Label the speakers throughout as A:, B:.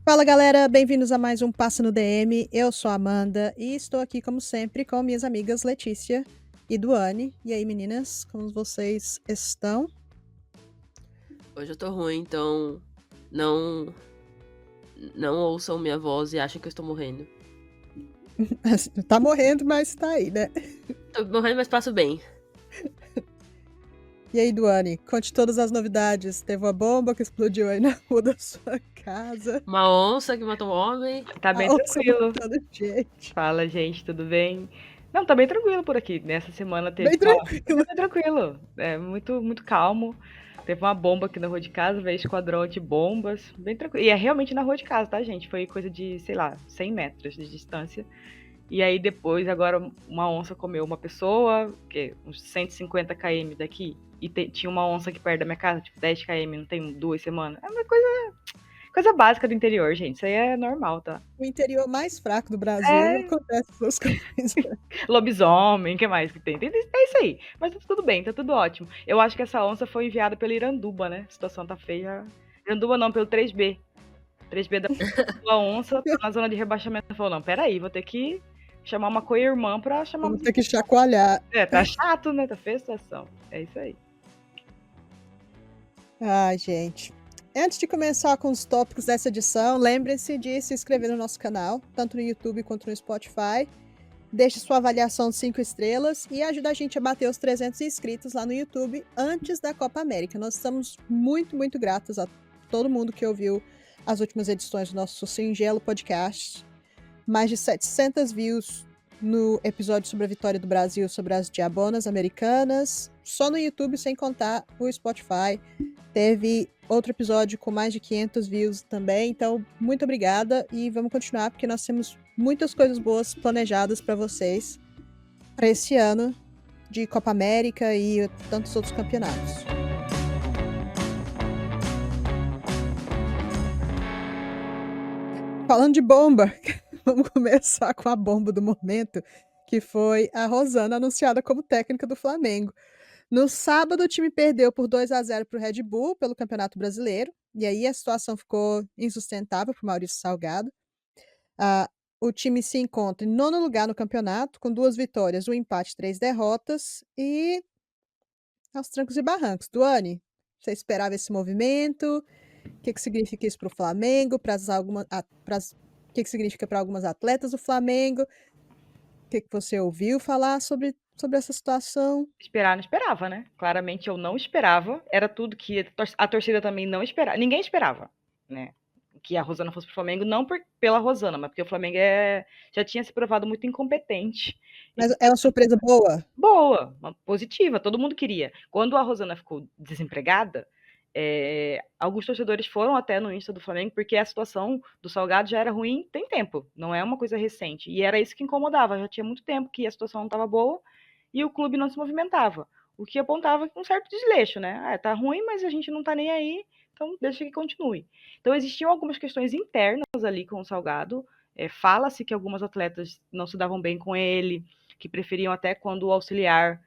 A: Fala galera, bem-vindos a mais um Passa no DM. Eu sou a Amanda e estou aqui, como sempre, com minhas amigas Letícia e Duane. E aí, meninas, como vocês estão?
B: Hoje eu tô ruim, então não não ouçam minha voz e achem que eu estou morrendo.
A: Tá morrendo, mas tá aí, né?
B: Tô morrendo, mas passo bem.
A: E aí, Duane, conte todas as novidades. Teve uma bomba que explodiu aí na rua da sua casa.
B: Uma onça que matou um homem.
C: Tá
A: A
C: bem
A: onça
C: tranquilo.
A: matando gente.
C: Fala, gente, tudo bem? Não, tá bem tranquilo por aqui. Nessa semana
A: Bem
C: teve
A: tranquilo.
C: bem tranquilo. É muito calmo. Teve uma bomba aqui na rua de casa, veio esquadrão antibombas, bem tranquilo. E é realmente na rua de casa, tá, gente? Foi coisa de, sei lá, 100 metros de distância. E aí depois, agora, uma onça comeu uma pessoa, que uns 150 km daqui. E tinha uma onça aqui perto da minha casa, tipo 10 km, não tem 2 semanas. É uma coisa básica do interior, gente. Isso aí é normal, tá?
A: O interior mais fraco do Brasil
C: É,
A: acontece essas coisas.
C: lobisomem, o que mais que tem? É isso aí. Mas tá tudo bem, tá tudo ótimo. Eu acho que essa onça foi enviada pela Iranduba, né? A situação tá feia. Iranduba não, pelo 3B. 3B da onça tá na zona de rebaixamento. Falou, não, peraí, vou ter que chamar uma co-irmã pra chamar...
A: Vamos ter que chacoalhar.
C: Tá chato, né? Tá feia a situação. É isso aí.
A: Ai, gente. Antes de começar com os tópicos dessa edição, lembre-se de se inscrever no nosso canal, tanto no YouTube quanto no Spotify. Deixe sua avaliação de 5 estrelas e ajuda a gente a bater os 300 inscritos lá no YouTube antes da Copa América. Nós estamos muito gratos a todo mundo que ouviu as últimas edições do nosso singelo podcast. Mais de 700 views no episódio sobre a vitória do Brasil sobre as Diabonas Americanas. Só no YouTube, sem contar o Spotify. Teve outro episódio com mais de 500 views também. Então, muito obrigada e vamos continuar porque nós temos muitas coisas boas planejadas para vocês para esse ano de Copa América e tantos outros campeonatos. Falando de bomba, vamos começar com a bomba do momento, que foi a Rosana anunciada como técnica do Flamengo. No sábado, o time perdeu por 2-0 para o Red Bull pelo Campeonato Brasileiro, e aí a situação ficou insustentável para o Maurício Salgado. O time se encontra em nono lugar no campeonato, com 2 vitórias, 1 empate, 3 derrotas, e aos trancos e barrancos. Duane, você esperava esse movimento? O que significa isso para o Flamengo? O que significa para algumas atletas do Flamengo? O que você ouviu falar sobre essa situação?
C: Esperar, não esperava, né? Claramente eu não esperava. Era tudo que a torcida também não esperava. Ninguém esperava, né? Que a Rosana fosse pro Flamengo, não pela Rosana, mas porque o Flamengo já tinha se provado muito incompetente.
A: Mas é uma surpresa boa?
C: Boa, positiva, todo mundo queria. Quando a Rosana ficou desempregada, alguns torcedores foram até no Insta do Flamengo, porque a situação do Salgado já era ruim tem tempo, não é uma coisa recente. E era isso que incomodava, já tinha muito tempo que a situação não estava boa e o clube não se movimentava. O que apontava um certo desleixo, né? Ah, tá ruim, mas a gente não tá nem aí, então deixa que continue. Então existiam algumas questões internas ali com o Salgado. Fala-se que algumas atletas não se davam bem com ele, que preferiam até quando o auxiliar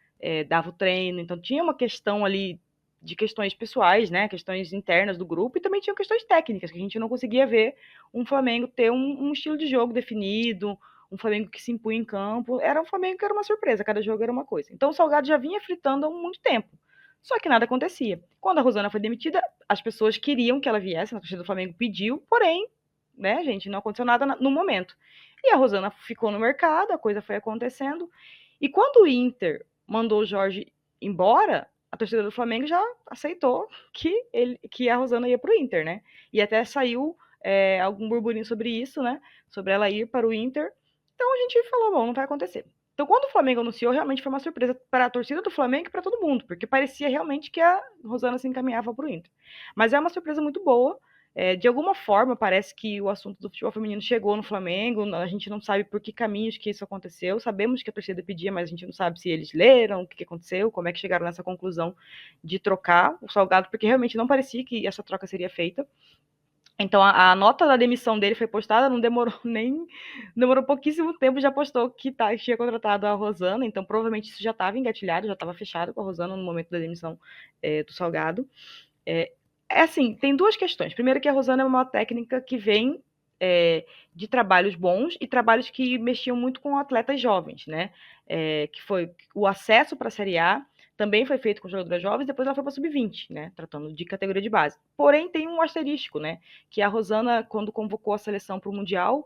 C: dava o treino. Então tinha uma questão ali de questões pessoais, né, questões internas do grupo, e também tinham questões técnicas, que a gente não conseguia ver um Flamengo ter um estilo de jogo definido, um Flamengo que se impunha em campo. Era um Flamengo que era uma surpresa, cada jogo era uma coisa. Então o Salgado já vinha fritando há muito tempo. Só que nada acontecia. Quando a Rosana foi demitida, as pessoas queriam que ela viesse, a torcida do Flamengo pediu, porém, né, gente, não aconteceu nada no momento. E a Rosana ficou no mercado, a coisa foi acontecendo. E quando o Inter mandou o Jorge embora, a torcida do Flamengo já aceitou que a Rosana ia para o Inter, né? E até saiu algum burburinho sobre isso, né? Sobre ela ir para o Inter. Então a gente falou, bom, não vai acontecer. Então, quando o Flamengo anunciou, realmente foi uma surpresa para a torcida do Flamengo e para todo mundo, porque parecia realmente que a Rosana se encaminhava para o Inter. Mas é uma surpresa muito boa. De alguma forma, parece que o assunto do futebol feminino chegou no Flamengo, a gente não sabe por que caminhos que isso aconteceu, sabemos que a torcida pedia, mas a gente não sabe se eles leram, o que aconteceu, como é que chegaram nessa conclusão de trocar o Salgado, porque realmente não parecia que essa troca seria feita. Então a nota da demissão dele foi postada, não demorou pouquíssimo tempo, já postou que tinha contratado a Rosana, então provavelmente isso já estava engatilhado, já estava fechado com a Rosana no momento da demissão do Salgado. Assim, tem duas questões. Primeiro que a Rosana é uma técnica que vem de trabalhos bons e trabalhos que mexiam muito com atletas jovens, né? Que foi o acesso para a Série A, também foi feito com jogadoras jovens, depois ela foi para sub-20, né? Tratando de categoria de base. Porém, tem um asterisco, né? Que a Rosana, quando convocou a seleção para o Mundial,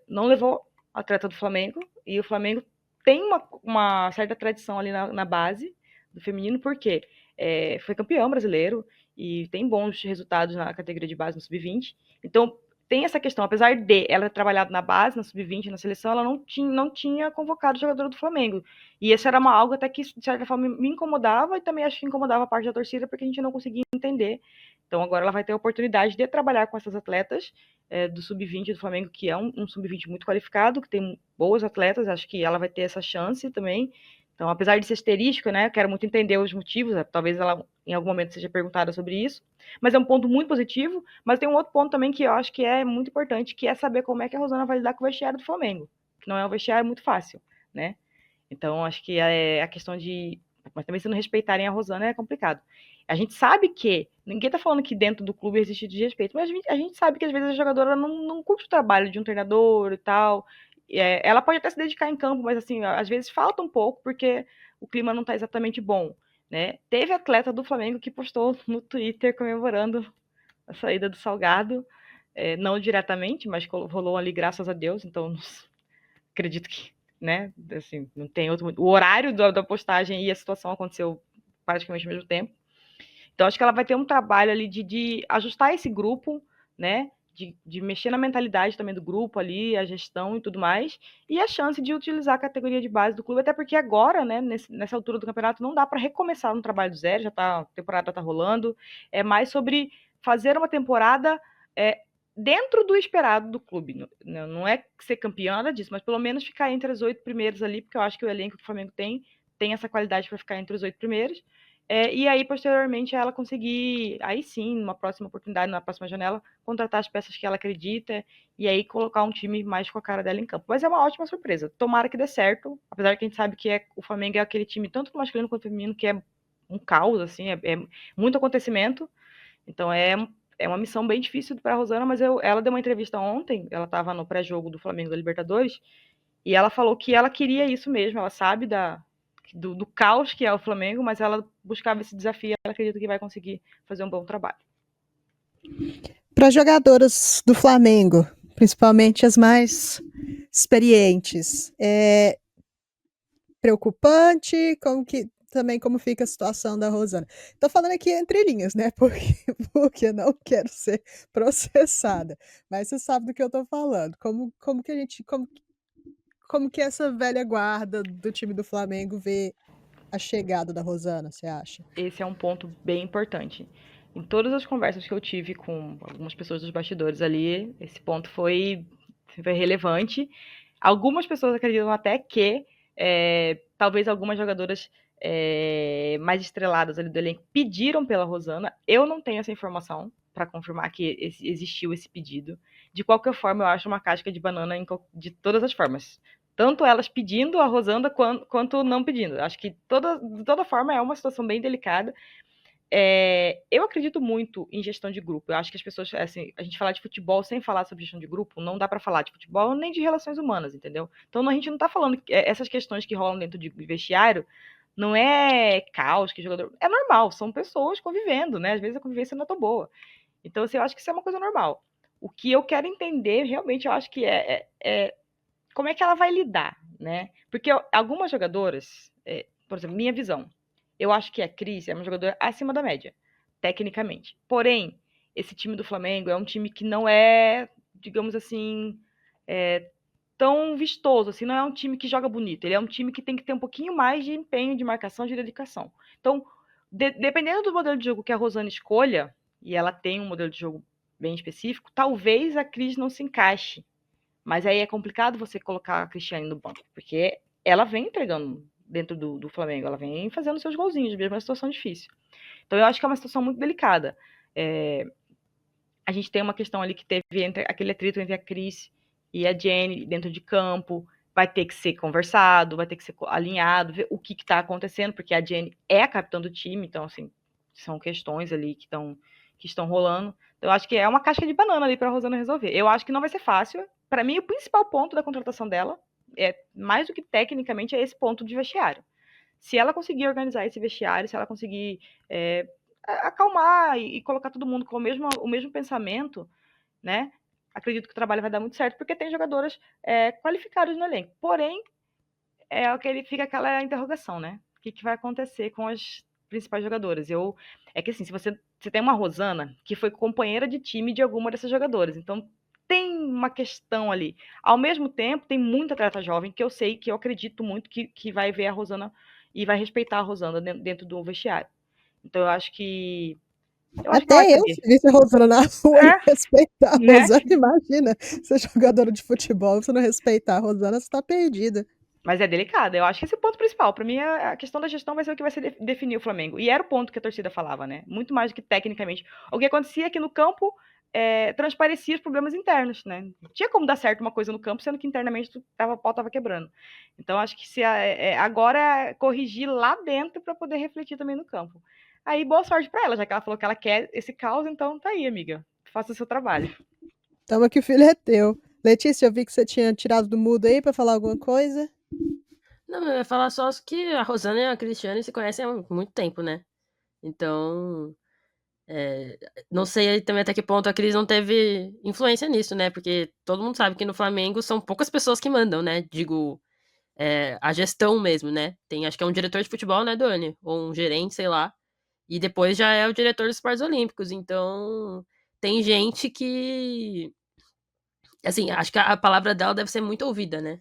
C: não levou atleta do Flamengo, e o Flamengo tem uma certa tradição ali na base do feminino, porque foi campeão brasileiro e tem bons resultados na categoria de base no sub-20. Então, tem essa questão, apesar de ela ter trabalhado na base, na sub-20, na seleção, ela não tinha convocado o jogador do Flamengo. E isso era algo até que, de certa forma, me incomodava e também acho que incomodava a parte da torcida, porque a gente não conseguia entender. Então, agora ela vai ter a oportunidade de trabalhar com essas atletas do sub-20 do Flamengo, que é um sub-20 muito qualificado, que tem boas atletas, acho que ela vai ter essa chance também. Então, apesar de ser asterístico, né, eu quero muito entender os motivos, talvez ela em algum momento seja perguntada sobre isso, mas é um ponto muito positivo. Mas tem um outro ponto também que eu acho que é muito importante, que é saber como é que a Rosana vai lidar com o vestiário do Flamengo, que não é um vestiário muito fácil, né? Então, acho que a questão de... Mas também se não respeitarem a Rosana é complicado. A gente sabe que... Ninguém tá falando que dentro do clube existe desrespeito, mas a gente sabe que às vezes a jogadora não curte o trabalho de um treinador e tal. Ela pode até se dedicar em campo, mas assim, às vezes falta um pouco, porque o clima não tá exatamente bom, né? Teve atleta do Flamengo que postou no Twitter comemorando a saída do Salgado, não diretamente, mas rolou ali, graças a Deus, então acredito que, né, assim, não tem outro... O horário da postagem e a situação aconteceu praticamente ao mesmo tempo. Então, acho que ela vai ter um trabalho ali de ajustar esse grupo, né, de mexer na mentalidade também do grupo ali, a gestão e tudo mais, e a chance de utilizar a categoria de base do clube, até porque agora, né, nessa altura do campeonato, não dá para recomeçar um trabalho do zero, a temporada tá rolando, é mais sobre fazer uma temporada dentro do esperado do clube. Não é ser campeã, nada disso, mas pelo menos ficar entre as 8 primeiras ali, porque eu acho que o elenco que o Flamengo tem essa qualidade para ficar entre os 8 primeiros. E aí, posteriormente, ela conseguir, aí sim, numa próxima oportunidade, na próxima janela, contratar as peças que ela acredita e aí colocar um time mais com a cara dela em campo. Mas é uma ótima surpresa. Tomara que dê certo, apesar que a gente sabe que o Flamengo é aquele time, tanto no masculino quanto no feminino, que é um caos, assim, é muito acontecimento. Então é uma missão bem difícil para a Rosana, mas ela deu uma entrevista ontem, ela estava no pré-jogo do Flamengo da Libertadores, e ela falou que ela queria isso mesmo, ela sabe do caos que é o Flamengo, mas ela buscava esse desafio e ela acredita que vai conseguir fazer um bom trabalho.
A: Para jogadoras do Flamengo, principalmente as mais experientes, é preocupante? Como fica a situação da Rosana? Tô falando aqui entre linhas, né? Porque não quero ser processada. Mas você sabe do que eu tô falando. Como que essa velha guarda do time do Flamengo vê a chegada da Rosana, você acha?
C: Esse é um ponto bem importante. Em todas as conversas que eu tive com algumas pessoas dos bastidores ali, esse ponto foi relevante. Algumas pessoas acreditam até que talvez algumas jogadoras mais estreladas ali do elenco pediram pela Rosana. Eu não tenho essa informação para confirmar que existiu esse pedido. De qualquer forma, eu acho uma casca de banana de todas as formas. Tanto elas pedindo a Rosana quanto não pedindo. Acho que de toda forma é uma situação bem delicada. Eu acredito muito em gestão de grupo. Eu acho que as pessoas, assim, a gente falar de futebol sem falar sobre gestão de grupo, não dá para falar de futebol nem de relações humanas, entendeu? Então a gente não tá falando essas questões que rolam dentro de vestiário, não é caos que jogador. É normal, são pessoas convivendo, né? Às vezes a convivência não é tão boa. Então, assim, eu acho que isso é uma coisa normal. O que eu quero entender, realmente, eu acho que como é que ela vai lidar, né? Porque algumas jogadoras, por exemplo, minha visão, eu acho que a Cris é uma jogadora acima da média, tecnicamente. Porém, esse time do Flamengo é um time que não é, digamos assim, tão vistoso, assim, não é um time que joga bonito. Ele é um time que tem que ter um pouquinho mais de empenho, de marcação, de dedicação. Então, dependendo do modelo de jogo que a Rosana escolha, e ela tem um modelo de jogo bem específico, talvez a Cris não se encaixe. Mas aí é complicado você colocar a Cristiane no banco, porque ela vem entregando dentro do Flamengo, ela vem fazendo seus golzinhos, mesmo uma situação difícil. Então eu acho que é uma situação muito delicada. A gente tem uma questão ali que teve aquele atrito entre a Cris e a Jenny dentro de campo, vai ter que ser conversado, vai ter que ser alinhado, ver o que está acontecendo, porque a Jenny é a capitã do time, então, assim, são questões ali que estão que estão rolando. Então, eu acho que é uma casca de banana ali pra Rosana resolver. Eu acho que não vai ser fácil. Pra mim, o principal ponto da contratação dela é, mais do que tecnicamente, é esse ponto de vestiário. Se ela conseguir organizar esse vestiário, se ela conseguir acalmar e colocar todo mundo com o mesmo pensamento, né? Acredito que o trabalho vai dar muito certo, porque tem jogadoras qualificadas no elenco. Porém, fica aquela interrogação, né? O que vai acontecer com as principais jogadoras? É que assim, se você tem uma Rosana que foi companheira de time de alguma dessas jogadoras, então tem uma questão ali. Ao mesmo tempo, tem muita atleta jovem que eu sei, que eu acredito muito que vai ver a Rosana e vai respeitar a Rosana dentro do vestiário. Então eu acho que vai
A: Até eu,
C: caber.
A: se visse a Rosana na rua, ia respeitar a
C: Né?
A: Rosana. Imagina, ser jogadora de futebol, você não respeitar a Rosana, você tá perdida.
C: Mas é delicado. Eu acho que esse é o ponto principal. Para mim, a questão da gestão vai ser o que vai definir o Flamengo. E era o ponto que a torcida falava, né? Muito mais do que tecnicamente. O que acontecia é que no campo transparecia os problemas internos, né? Não tinha como dar certo uma coisa no campo, sendo que internamente o pau estava quebrando. Então, acho que agora é corrigir lá dentro para poder refletir também no campo. Aí, boa sorte para ela, já que ela falou que ela quer esse caos, então tá aí, amiga. Faça o seu trabalho.
A: Toma que o filho é teu. Letícia, eu vi que você tinha tirado do mudo aí pra falar alguma coisa.
B: Não, eu ia falar só que a Rosana e a Cristiane se conhecem há muito tempo, né? Então, não sei também até que ponto a Cris não teve influência nisso, né? Porque todo mundo sabe que no Flamengo são poucas pessoas que mandam, né? Digo, a gestão mesmo, né? Tem, acho que é um diretor de futebol, né, Dani? Ou um gerente, sei lá. E depois já é o diretor dos esportes olímpicos. Então, tem gente que. Assim, acho que a palavra dela deve ser muito ouvida, né?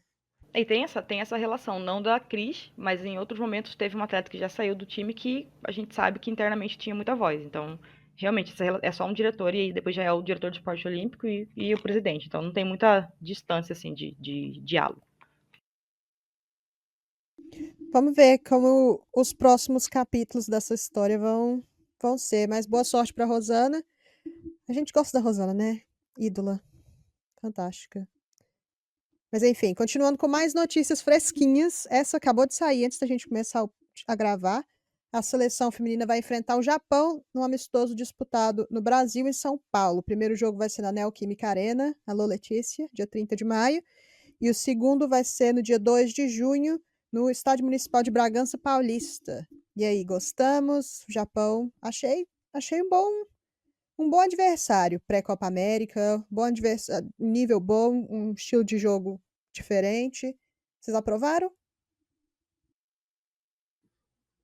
C: E tem essa relação, não da Cris, mas em outros momentos teve uma atleta que já saiu do time que a gente sabe que internamente tinha muita voz. Então, realmente, é só um diretor e aí depois já é o diretor de esporte olímpico e o presidente. Então, não tem muita distância, assim, de diálogo.
A: Vamos ver como os próximos capítulos dessa história vão ser. Mas boa sorte pra Rosana. A gente gosta da Rosana, né? Ídola. Fantástica. Mas enfim, continuando com mais notícias fresquinhas. Essa acabou de sair antes da gente começar a gravar. A seleção feminina vai enfrentar o Japão num amistoso disputado no Brasil e São Paulo. O primeiro jogo vai ser na Neoquímica Arena, alô Letícia, dia 30 de maio. E o segundo vai ser no dia 2 de junho, no Estádio Municipal de Bragança Paulista. E aí, gostamos? Japão, achei um bom adversário pré-Copa América, bom adversário, nível bom, um estilo de jogo diferente. Vocês aprovaram?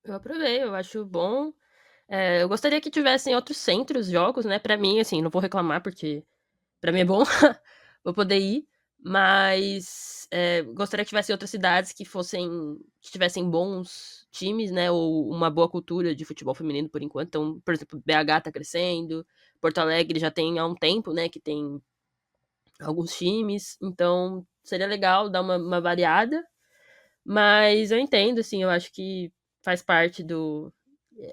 B: Eu aprovei, eu acho bom. Eu gostaria que tivessem outros centros jogos, né? Pra mim, assim, não vou reclamar, porque pra mim é bom. Vou poder ir. Mas gostaria que tivessem outras cidades que tivessem bons times, né? Ou uma boa cultura de futebol feminino por enquanto. Então, por exemplo, BH tá crescendo. Porto Alegre já tem há um tempo, né? Que tem alguns times. Então, seria legal dar uma variada. Mas eu entendo, assim, eu acho que faz parte do.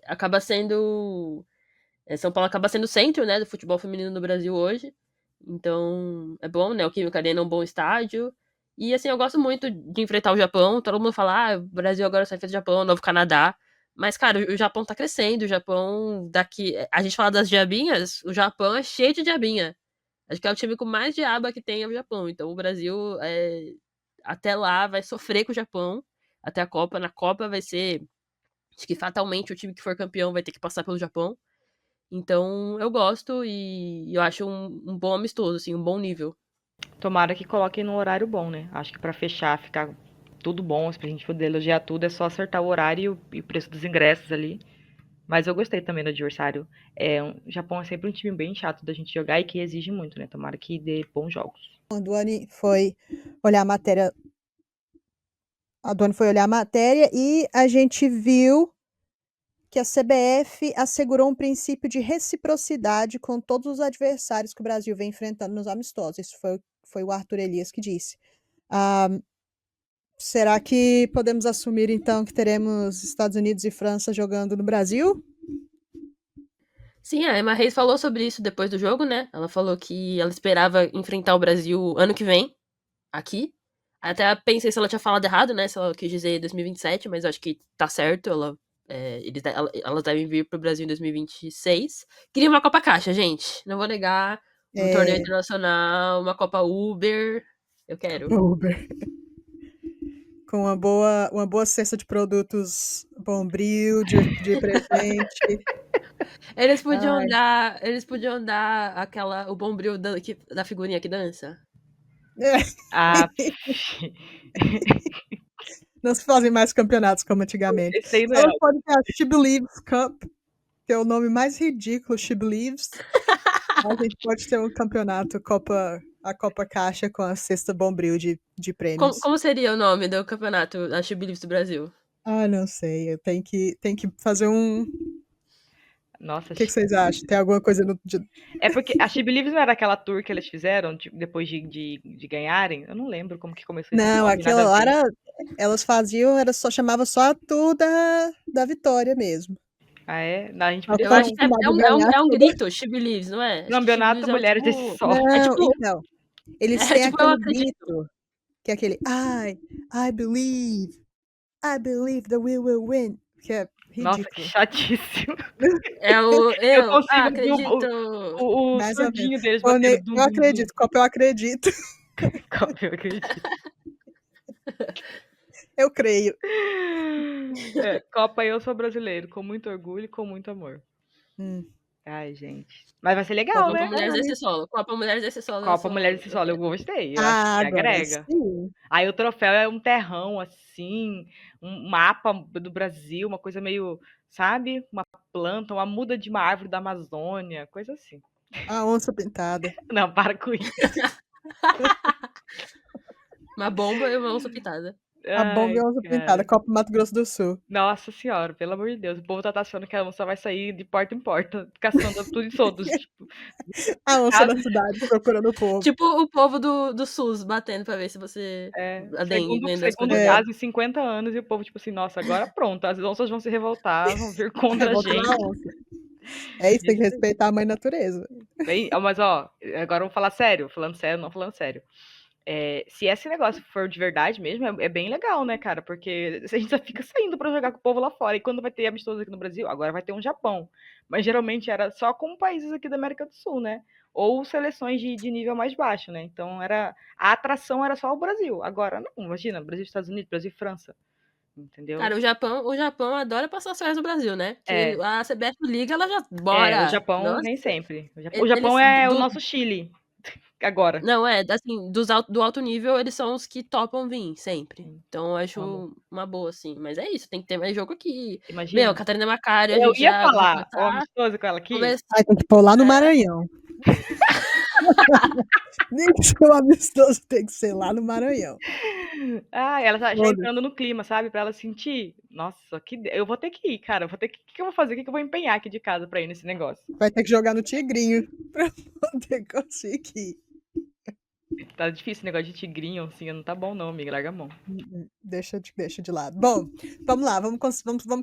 B: Acaba sendo. São Paulo acaba sendo o centro, né, do futebol feminino no Brasil hoje. Então, é bom, né? O Química Arena é um bom estádio. E, assim, eu gosto muito de enfrentar o Japão. Todo mundo fala, o Brasil agora só enfrenta o Japão, novo Canadá. Mas, cara, o Japão tá crescendo. O Japão, daqui. A gente fala das diabinhas, o Japão é cheio de diabinha. Acho que é o time com mais diaba que tem é o Japão. Então, o Brasil, até lá, vai sofrer com o Japão. Até a Copa. Na Copa vai ser. Acho que fatalmente o time que for campeão vai ter que passar pelo Japão. Então, eu gosto e eu acho um bom amistoso, assim, um bom nível.
C: Tomara que coloquem no horário bom, né? Acho que pra fechar, ficar tudo bom, pra gente poder elogiar tudo, é só acertar o horário e o preço dos ingressos ali. Mas eu gostei também do adversário. O Japão é sempre um time bem chato da gente jogar e que exige muito, né? Tomara que dê bons jogos.
A: A Duane foi olhar a matéria. A Duane foi olhar a matéria e a gente viu que a CBF assegurou um princípio de reciprocidade com todos os adversários que o Brasil vem enfrentando nos amistosos. Isso foi o Arthur Elias que disse. Será que podemos assumir, então, que teremos Estados Unidos e França jogando no Brasil?
B: Sim, a Emma Reis falou sobre isso depois do jogo, né? Ela falou que ela esperava enfrentar o Brasil ano que vem, aqui. Até pensei se ela tinha falado errado, né? Se ela quis dizer 2027, mas acho que tá certo. Elas devem vir pro Brasil em 2026. Queria uma Copa Caixa, gente. Não vou negar. Um torneio internacional, uma Copa Uber. Eu quero.
A: Uber. Com uma boa cesta de produtos Bombril, de presente.
B: Eles podiam dar o Bombril da figurinha que dança.
C: Ah,
A: Não se fazem mais campeonatos como antigamente.
C: esse aí não é.
A: Elas podem ter a She Believes Cup, que é o nome mais ridículo, She Believes. A gente pode ter um campeonato, a Copa Caixa com a cesta Bombril de prêmios.
B: Como seria o nome do campeonato da She Believes do Brasil?
A: Ah, não sei. Tem que fazer um.
C: Nossa,
A: O que vocês acham? Tem alguma coisa no.
C: É porque a She Believes não era aquela tour que eles fizeram tipo, depois de ganharem? Eu não lembro como que começou esse
A: Não,
C: nome,
A: aquela
C: nada a
A: lá
C: ver.
A: era. Elas faziam, chamava só a tour da Vitória mesmo.
C: Ah, é? Não, a gente
A: Eu
C: podia
B: Eu
C: ter
B: acho
C: um
B: que é um grito, She Believes, não é? Acho que She
C: campeonato
B: Believes é
C: Mulheres desse
B: tipo.
C: Sol.
B: É
A: Não,
B: tipo.
A: então. Eles
B: É
A: têm
B: tipo, eu
A: aquele
B: acredito.
A: grito, que é aquele I believe that we will win, que é
C: Nossa, que
A: ridículo.
C: chatíssimo.
B: É o.
C: Eu
B: Eu
C: consigo ver
B: acredito.
C: o
A: Mais ou menos.
C: surdinho deles batendo dum,
A: Eu
C: dum, dum.
A: acredito, Copa, eu acredito.
C: Copa, eu acredito.
A: Eu creio.
C: Copa, eu sou brasileiro, com muito orgulho e com muito amor.
A: Hum.
C: Ai, gente. Mas vai ser legal,
B: Copa
C: né?
B: Mulheres desse Solo. Copa Mulheres desse Solo.
C: Copa Mulheres desse Solo, eu gostei. Eu acho que
A: Agora
C: agrega.
A: sim.
C: Aí o troféu é um terrão, assim, um mapa do Brasil, uma coisa meio, sabe? Uma planta, uma muda de uma árvore da Amazônia, coisa assim.
A: A onça pintada.
C: Não, para com isso.
B: Uma bomba e uma onça pintada.
A: A bomba e a onça pintada. Copa Mato Grosso do Sul.
C: Nossa senhora, pelo amor de Deus. O povo tá achando que a onça vai sair de porta em porta, caçando tudo e todos. Tipo,
A: A onça
C: sabe?
A: na cidade procurando o povo.
B: Tipo o povo do SUS batendo pra ver se você. A dengue, vendo as
C: Segundo
B: coisas.
C: caso, em 50 anos, e o povo, tipo assim, nossa, agora pronto, as onças vão se revoltar, vão vir contra a
A: Revolta da
C: gente.
A: onça. É isso, tem que respeitar a mãe natureza.
C: Mas, ó, agora vamos falar sério, falando sério, não falando sério. Se esse negócio for de verdade mesmo, é bem legal, né, cara? Porque a gente só fica saindo pra jogar com o povo lá fora. E quando vai ter amistoso aqui no Brasil, agora vai ter um Japão. Mas geralmente era só com países aqui da América do Sul, né? Ou seleções de nível mais baixo, né? Então a atração era só o Brasil. Agora, não, imagina, Brasil, Estados Unidos, Brasil e França. Entendeu?
B: Cara, o Japão adora passar as férias no Brasil, né? Que a CBF liga, ela já.
C: O
B: Bora!
C: Japão
B: Nossa,
C: nem sempre. O Japão é o nosso Chile. Agora.
B: Não, assim, do alto nível, eles são os que topam vir, sempre. Então, eu acho uma boa, assim. Mas é isso, tem que ter mais jogo aqui.
C: Imagina.
B: Meu, Catarina Macário, a
C: Eu
B: gente
C: ia
B: já
C: falar, o
B: começar.
C: amistoso com ela aqui.
A: Ai, tem que pôr lá no Maranhão. Nem que ser um amistoso, tem que ser lá no Maranhão.
C: Ela já entrando no clima, sabe? Pra ela sentir. Nossa, eu vou ter que ir, cara. O que eu vou fazer? O que eu vou empenhar aqui de casa pra ir nesse negócio?
A: Vai ter que jogar no Tigrinho pra poder conseguir.
C: Tá difícil o negócio de tigrinho, assim, não tá bom não, amiga, larga a mão.
A: Deixa de lado. Bom, vamos lá, vamos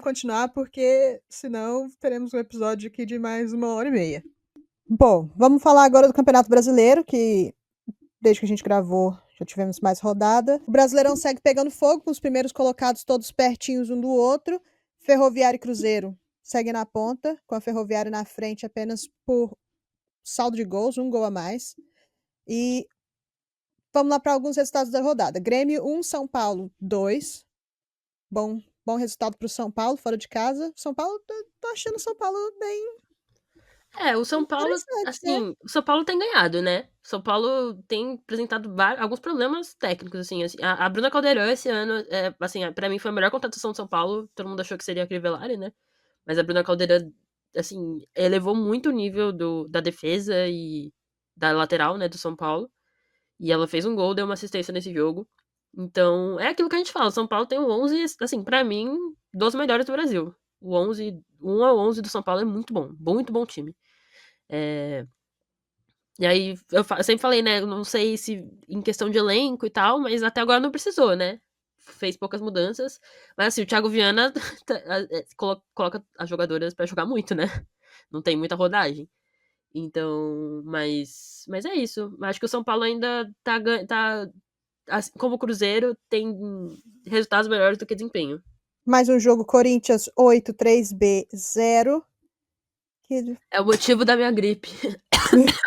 A: continuar, porque senão teremos um episódio aqui de mais 1h30. Bom, vamos falar agora do Campeonato Brasileiro, que desde que a gente gravou já tivemos mais rodada. O Brasileirão segue pegando fogo, com os primeiros colocados todos pertinhos um do outro. Ferroviário e Cruzeiro seguem na ponta, com a Ferroviária na frente apenas por saldo de gols, um gol a mais. E vamos lá para alguns resultados da rodada. Grêmio 1, São Paulo 2. Bom resultado para o São Paulo, fora de casa. São Paulo, tô achando o São Paulo bem.
B: O São Paulo, assim, né? O São Paulo tem ganhado, né? O São Paulo tem apresentado alguns problemas técnicos, assim. A Bruna Caldeirão esse ano, assim, pra mim foi a melhor contratação do São Paulo. Todo mundo achou que seria a Crivellari, né? Mas a Bruna Caldeirão, assim, elevou muito o nível da defesa e da lateral, né, do São Paulo. E ela fez um gol, deu uma assistência nesse jogo. Então, é aquilo que a gente fala. O São Paulo tem um 11, assim, pra mim, dos melhores do Brasil. O 11, 1 ao 11 do São Paulo é muito bom. Muito bom time. E aí, eu sempre falei, né? Não sei se em questão de elenco e tal, mas até agora não precisou, né? Fez poucas mudanças. Mas assim, o Thiago Viana coloca as jogadoras pra jogar muito, né? Não tem muita rodagem. Então, mas é isso. Acho que o São Paulo ainda tá assim, como o Cruzeiro, tem resultados melhores do que desempenho.
A: Mais um jogo, Corinthians 8, 3B 0.
B: É o motivo da minha gripe.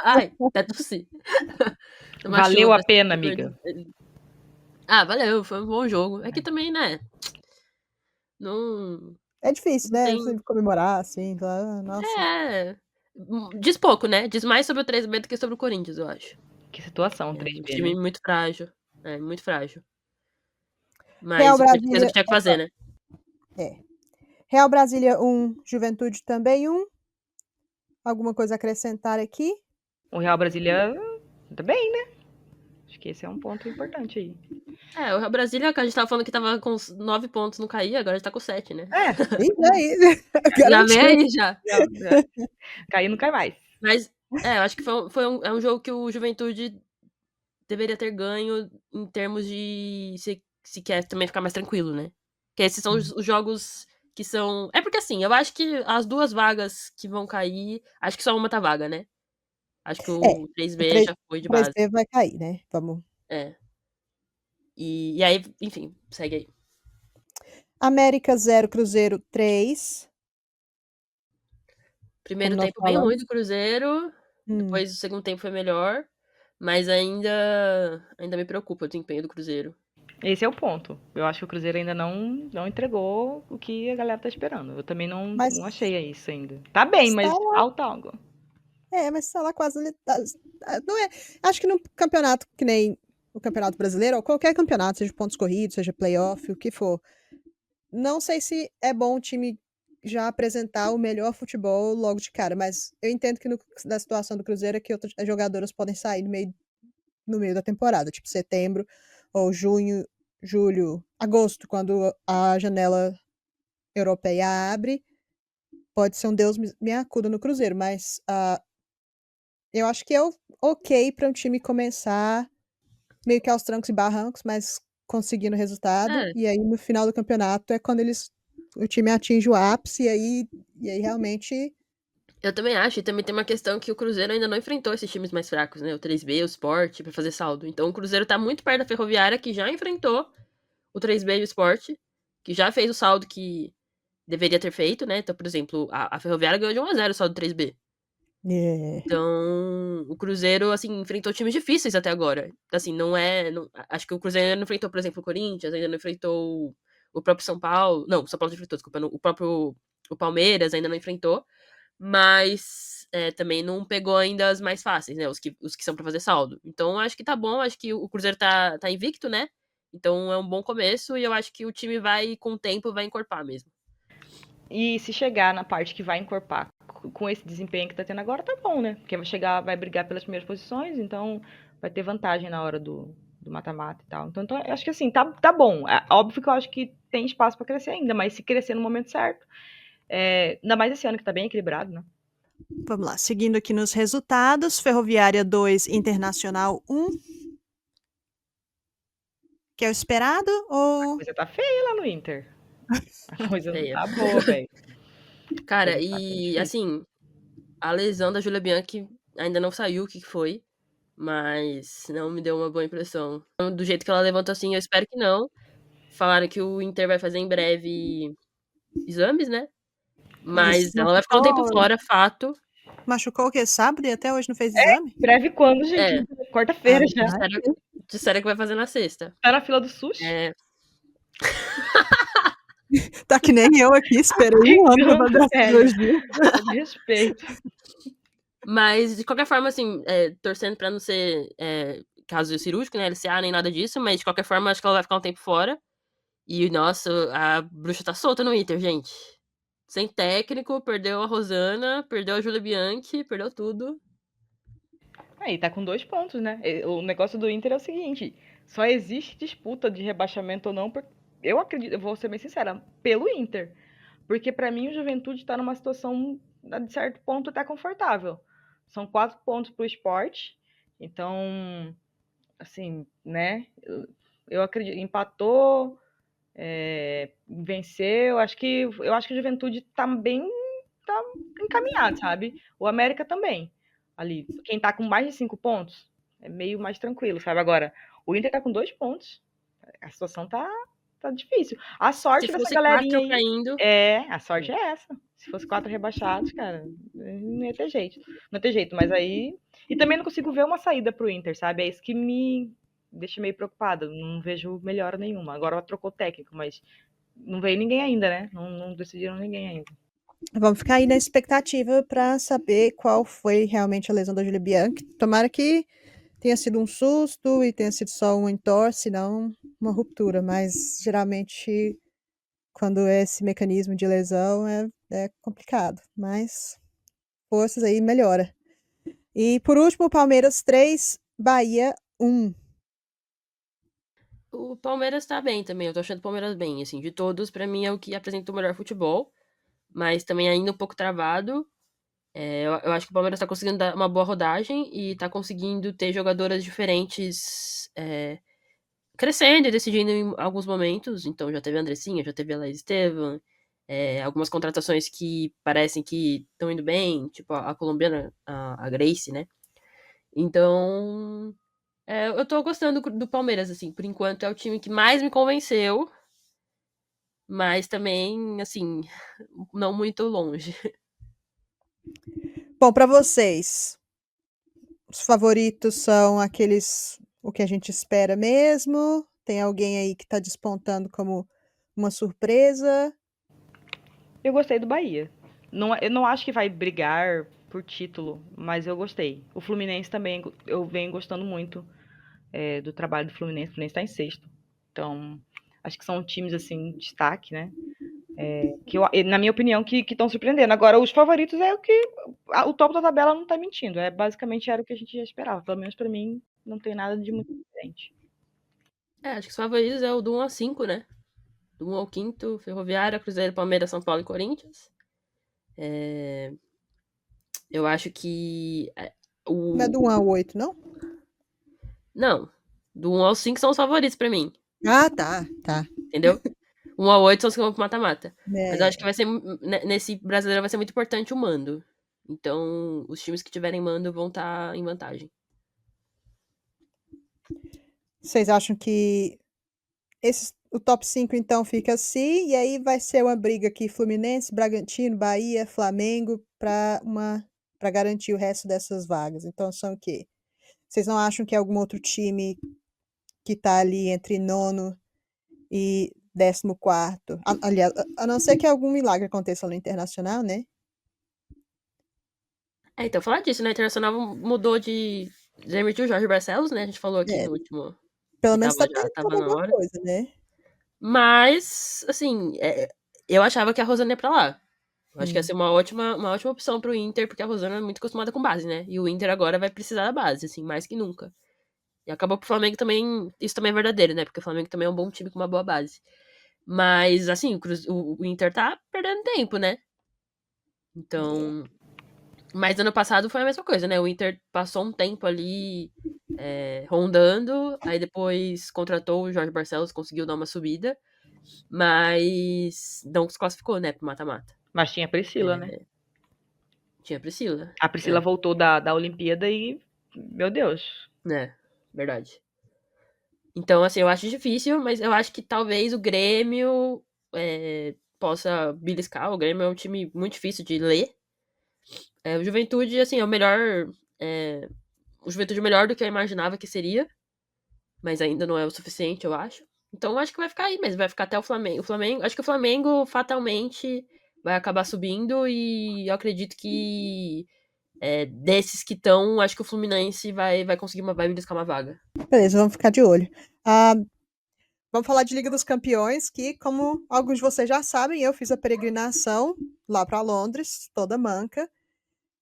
B: Ai, até tossi. Tomar
C: Valeu
B: chuva,
C: a pena,
B: super-
C: amiga.
B: Ah, valeu, foi um bom jogo. É que também, né? Não,
A: É difícil,
B: não
A: né?
B: tem.
A: Você comemorar, assim, nossa.
B: É. Diz pouco, né? Diz mais sobre o 3B do que sobre o Corinthians, eu acho.
C: Que situação,
B: É um
C: 3B,
B: time
C: né?
B: muito frágil. É, muito frágil.
A: Real
B: Mas o Corinthians fez o
A: Brasília,
B: que tinha que fazer, né?
A: Real Brasília 1, Juventude também 1. Alguma coisa a acrescentar aqui?
C: O Real Brasília tá bem, né? Acho que esse é um ponto importante aí.
B: É, o Real Brasília, que a gente tava falando que tava com 9 pontos, não caía, agora tá com 7, né?
C: É,
A: Ih, aí,
B: Já vem
A: garantiu.
B: aí, já.
C: já. Cair não cai mais.
B: Mas, eu acho que é um jogo que o Juventude deveria ter ganho em termos de se quer também ficar mais tranquilo, né? Porque esses são os jogos que são. É porque assim, eu acho que as 2 vagas que vão cair, acho que só uma tá vaga, né? Acho que
A: É,
B: o
A: o
B: 3B
A: 3,
B: já foi de
A: o
B: base.
A: 3B vai cair, né? Vamos.
B: É. E aí, enfim, segue aí.
A: América 0, Cruzeiro 3. Como
B: Primeiro
A: nós
B: tempo bem ruim
A: falamos.
B: do Cruzeiro, depois o segundo tempo foi melhor, mas ainda me preocupa o desempenho do Cruzeiro.
C: Esse é o ponto. Eu acho que o Cruzeiro ainda não entregou o que a galera tá esperando. Eu também
A: Mas
C: não achei isso ainda. Tá bem,
A: está
C: mas
A: lá.
C: falta algo.
A: Mas está lá quase. Não é. Acho que num campeonato que nem o Campeonato Brasileiro, ou qualquer campeonato, seja pontos corridos, seja playoff, o que for. Não sei se é bom o time já apresentar o melhor futebol logo de cara, mas eu entendo que na situação do Cruzeiro é que outras jogadoras podem sair no meio da temporada, tipo setembro ou junho, julho, agosto, quando a janela europeia abre, pode ser um Deus me acuda no Cruzeiro, mas eu acho que é ok para um time começar meio que aos trancos e barrancos, mas conseguindo resultado,
B: É,
A: e aí no final do campeonato é quando o time atinge o ápice, e aí realmente
B: eu também acho, e também tem uma questão que o Cruzeiro ainda não enfrentou esses times mais fracos, né? O 3B, o Sport, pra fazer saldo. Então o Cruzeiro tá muito perto da Ferroviária, que já enfrentou o 3B e o Sport, que já fez o saldo que deveria ter feito, né? Então, por exemplo, a Ferroviária ganhou de 1-0 só do 3B.
A: é,
B: Então, o Cruzeiro, assim, enfrentou times difíceis até agora. Assim, não é. Acho que o Cruzeiro ainda não enfrentou, por exemplo, o Corinthians, ainda não enfrentou o próprio São Paulo. Não, o São Paulo já enfrentou, desculpa. O próprio. O Palmeiras ainda não enfrentou. Mas também não pegou ainda as mais fáceis, né? Os que são pra fazer saldo. Então, acho que tá bom. Acho que o Cruzeiro tá invicto, né? Então é um bom começo e eu acho que o time vai, com o tempo, vai encorpar mesmo.
C: E se chegar na parte que vai encorpar com esse desempenho que tá tendo agora, tá bom, né? Porque vai chegar, vai brigar pelas primeiras posições, então vai ter vantagem na hora do mata-mata e tal. Então, eu acho que assim, tá bom. É óbvio que eu acho que tem espaço pra crescer ainda, mas se crescer no momento certo, ainda mais esse ano que tá bem equilibrado, né?
A: vamos lá, seguindo aqui nos resultados, Ferroviária 2, Internacional 1, que é o esperado,
C: A
A: ou
C: coisa tá feia lá no Inter. A coisa não
B: Feia.
C: tá boa, velho. A
B: Cara,
C: coisa tá bem
B: e
C: difícil.
B: assim, a lesão da Julia Bianchi ainda não saiu o que foi, mas não me deu uma boa impressão. Do jeito que ela levantou assim, eu espero que não. Falaram que o Inter vai fazer em breve exames, né?
A: isso,
B: Mas ela vai ficar um tempo fora, fato.
A: machucou o quê? Sábado e até hoje não fez exame?
C: Breve quando, gente?
B: É,
C: Quarta-feira
A: Ave
C: já.
A: Maria.
B: disseram que vai fazer na sexta.
C: Tá na fila do SUS?
B: É,
A: Tá que nem eu aqui, esperei um ano pra fazer a
C: Velho,
A: cirurgia.
C: de respeito.
B: mas, de qualquer forma, assim, torcendo pra não ser caso cirúrgico, né? LCA, nem nada disso, mas de qualquer forma, acho que ela vai ficar um tempo fora. E, nossa, a bruxa tá solta no Inter, gente. Sem técnico, perdeu a Rosana, perdeu a Julia Bianchi, perdeu tudo.
C: Aí, tá com 2 pontos, né? O negócio do Inter é o seguinte: só existe disputa de rebaixamento ou não, eu acredito, eu vou ser bem sincera, pelo Inter. Porque pra mim o Juventude tá numa situação, de certo ponto, até confortável. São 4 pontos pro esporte. Então, assim, né? Eu acredito, empatou, venceu. Eu acho que o Juventude tá bem tá encaminhado, sabe? O América também. Ali, quem tá com mais de 5 pontos é meio mais tranquilo, sabe? Agora, o Inter tá com 2 pontos. A situação tá. tá difícil. A
B: Se
C: sorte dessa
B: fosse
C: galerinha
B: 4
C: aí
B: caindo.
C: a sorte é essa. Se fosse 4 rebaixados, cara, não ia ter jeito. Não ia ter jeito, mas aí. E também não consigo ver uma saída pro Inter, sabe? É isso que me deixa meio preocupada. Não vejo melhora nenhuma. Agora ela trocou técnico, mas não veio ninguém ainda, né? Não decidiram ninguém ainda.
A: Vamos ficar aí na expectativa para saber qual foi realmente a lesão da Julia Bianchi. Tomara que tenha sido um susto e tenha sido só um entorse, não uma ruptura, mas geralmente quando é esse mecanismo de lesão é complicado, mas forças aí, melhora. E por último, Palmeiras 3, Bahia 1.
B: O Palmeiras tá bem também, eu tô achando o Palmeiras bem, assim, de todos, pra mim é o que apresenta o melhor futebol, mas também ainda um pouco travado. Eu acho que o Palmeiras tá conseguindo dar uma boa rodagem e tá conseguindo ter jogadoras diferentes crescendo e decidindo em alguns momentos. Então já teve a Andressinha, já teve a Laís Estevam, algumas contratações que parecem que estão indo bem, tipo a colombiana, a Grace, né? Então, eu tô gostando do Palmeiras, assim, por enquanto é o time que mais me convenceu, mas também, assim, não muito longe.
A: Bom, para vocês, os favoritos são aqueles o que a gente espera mesmo? Tem alguém aí que está despontando como uma surpresa?
C: Eu gostei do Bahia. Não, eu não acho que vai brigar por título, mas eu gostei. O Fluminense também, eu venho gostando muito do trabalho do Fluminense. O Fluminense está em sexto. Então, acho que são times, assim, destaque, né? Que na minha opinião, que estão surpreendendo. Agora, os favoritos é o que. O topo da tabela não tá mentindo. Basicamente era o que a gente já esperava. Pelo menos pra mim, não tem nada de muito diferente.
B: Acho que os favoritos é o do 1 ao 5, né? Do 1 ao 5, Ferroviária, Cruzeiro, Palmeiras, São Paulo e Corinthians. Eu acho que
A: Não é do 1 ao 8, não?
B: Não, do 1 ao 5 são os favoritos pra mim,
A: Ah, tá, tá.
B: entendeu? 1 ao 8 são os que vão pro mata-mata. Mas eu acho que
A: É,
B: vai ser, nesse brasileiro vai ser muito importante o mando. Então, os times que tiverem mando vão estar em vantagem.
A: vocês acham que o top 5 então fica assim, e aí vai ser uma briga aqui, Fluminense, Bragantino, Bahia, Flamengo, para garantir o resto dessas vagas. Então são o quê? Vocês não acham que é algum outro time que tá ali entre nono e 14º? Aliás, a não ser que algum milagre aconteça no Internacional, né?
B: Então, falar disso, né? A Internacional mudou de. Demitiu o Jorge Barcelos, né? A gente falou aqui
A: É,
B: no último.
A: pelo
B: Que
A: menos tá
B: já tava
A: tentando
B: na
A: alguma
B: hora.
A: coisa, né?
B: Mas, assim, eu achava que a Rosana ia pra lá. Eu acho que ia
A: Hum.
B: ser uma ótima opção pro Inter, porque a Rosana é muito acostumada com base, né? E o Inter agora vai precisar da base, assim, mais que nunca. E acabou pro Flamengo também. Isso também é verdadeiro, né? Porque o Flamengo também é um bom time com uma boa base. Mas, assim, o Inter tá perdendo tempo, né? Então. Mas ano passado foi a mesma coisa, né? O Inter passou um tempo ali rondando, aí depois contratou o Jorge Barcelos, conseguiu dar uma subida, mas não se classificou, né, pro mata-mata.
C: Mas tinha a Priscila, né?
B: Tinha a Priscila,
C: A Priscila voltou da Olimpíada e, meu Deus.
B: né? Verdade. Então, assim, eu acho difícil, mas eu acho que talvez o Grêmio possa beliscar. O Grêmio é um time muito difícil de ler. O Juventude, assim, é o melhor. O Juventude é melhor do que eu imaginava que seria, mas ainda não é o suficiente, eu acho. Então, eu acho que vai ficar aí mesmo, vai ficar até o Flamengo. Acho que o Flamengo fatalmente vai acabar subindo e eu acredito que desses que estão, acho que o Fluminense vai conseguir vai beliscar uma vaga.
A: Beleza, vamos ficar de olho. Ah, vamos falar de Liga dos Campeões, que, como alguns de vocês já sabem, eu fiz a peregrinação lá para Londres, toda manca.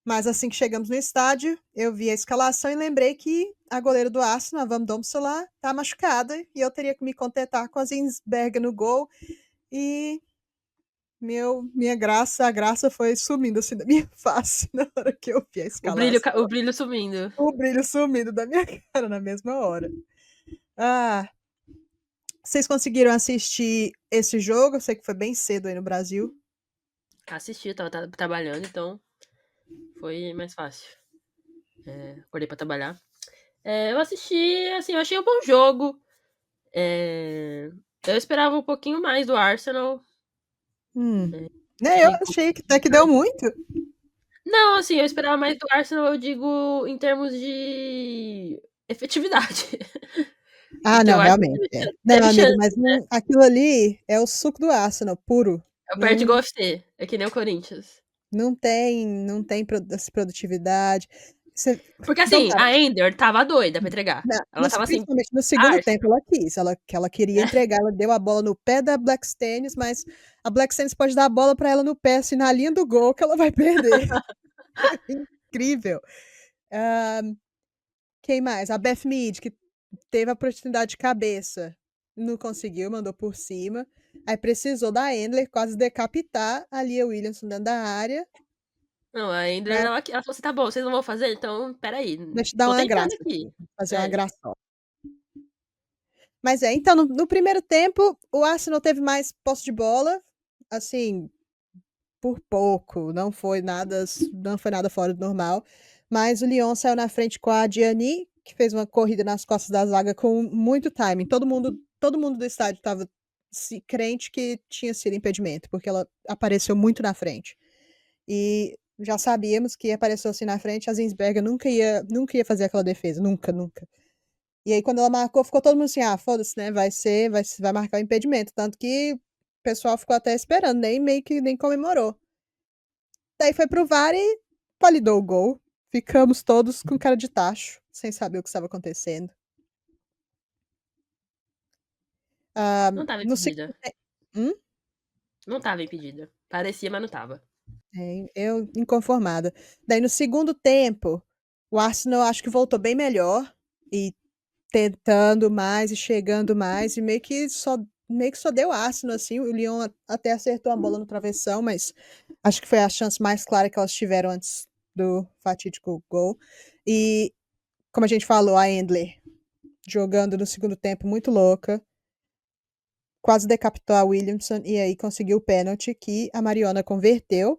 A: Mas assim que chegamos no estádio, eu vi a escalação e lembrei que a goleira do Arsenal, a Van Domsela, tá machucada e eu teria que me contentar com a Zinsberger no gol. E a graça foi sumindo assim da minha face na hora que eu vi a
B: O
A: escalação.
B: brilho sumindo.
A: O brilho sumindo da minha cara na mesma hora. Ah, vocês conseguiram assistir esse jogo? Eu sei que foi bem cedo aí no Brasil.
B: Assisti, tava trabalhando, então foi mais fácil. Acordei pra trabalhar. Eu assisti, assim, eu achei um bom jogo. Eu esperava um pouquinho mais do Arsenal.
A: Né, eu achei que até que deu muito.
B: Não, assim, eu esperava mais do Arsenal, eu digo em termos de efetividade.
A: Ah,
B: Porque
A: não,
B: eu acho que
A: realmente, é. Não,
B: teve
A: amiga,
B: chance.
A: mas não, aquilo ali é o suco do Arsenal, puro.
B: É o perde
A: Não,
B: igual FC, é que nem o Corinthians.
A: não tem essa produtividade.
B: Porque
A: Então
B: assim,
A: tá,
B: a Ender tava doida pra entregar. Ela tava assim,
A: principalmente no segundo tempo
B: Arsenal.
A: ela quis, que ela queria entregar, ela deu a bola no pé da Blackstenius, mas a Blackstenius pode dar a bola pra ela no pé, assim, na linha do gol, que ela vai perder. Incrível. Quem mais? A Beth Mead, que teve a oportunidade de cabeça, não conseguiu, mandou por cima. Aí precisou da Endler quase decapitar a Lia Williamson dentro da área.
B: Não, a Ender,
A: Né?
B: ela falou assim, tá bom, vocês não vão fazer? Então, peraí,
A: Deixa eu dar
B: tô
A: uma
B: tentando
A: graça
B: aqui.
A: aqui, fazer uma
B: É.
A: graçola. Mas então, no primeiro tempo, o Arsenal teve mais posse de bola, assim, por pouco, não foi nada fora do normal, mas o Lyon saiu na frente com a Diani, que fez uma corrida nas costas da zaga com muito timing. Todo mundo do estádio estava crente que tinha sido impedimento, porque ela apareceu muito na frente. E já sabíamos que apareceu assim na frente, a Zinsberger nunca ia fazer aquela defesa, nunca, nunca. E aí, quando ela marcou, ficou todo mundo assim: ah, foda-se, né? Vai marcar o impedimento. Tanto que o pessoal ficou até esperando, meio que nem comemorou. Daí foi pro VAR e validou o gol. Ficamos todos com cara de tacho, sem saber o que estava acontecendo.
B: Não tava
A: No segundo
B: impedida.
A: tempo.
B: Não tava impedida. Parecia, mas não tava.
A: Eu inconformada. Daí no segundo tempo, o Arsenal acho que voltou bem melhor e tentando mais e chegando mais e meio que só deu Arsenal assim. O Lyon até acertou a bola no travessão, mas acho que foi a chance mais clara que elas tiveram antes do fatídico gol. E como a gente falou, a Endler jogando no segundo tempo muito louca, quase decapitou a Williamson e aí conseguiu o pênalti que a Mariona converteu.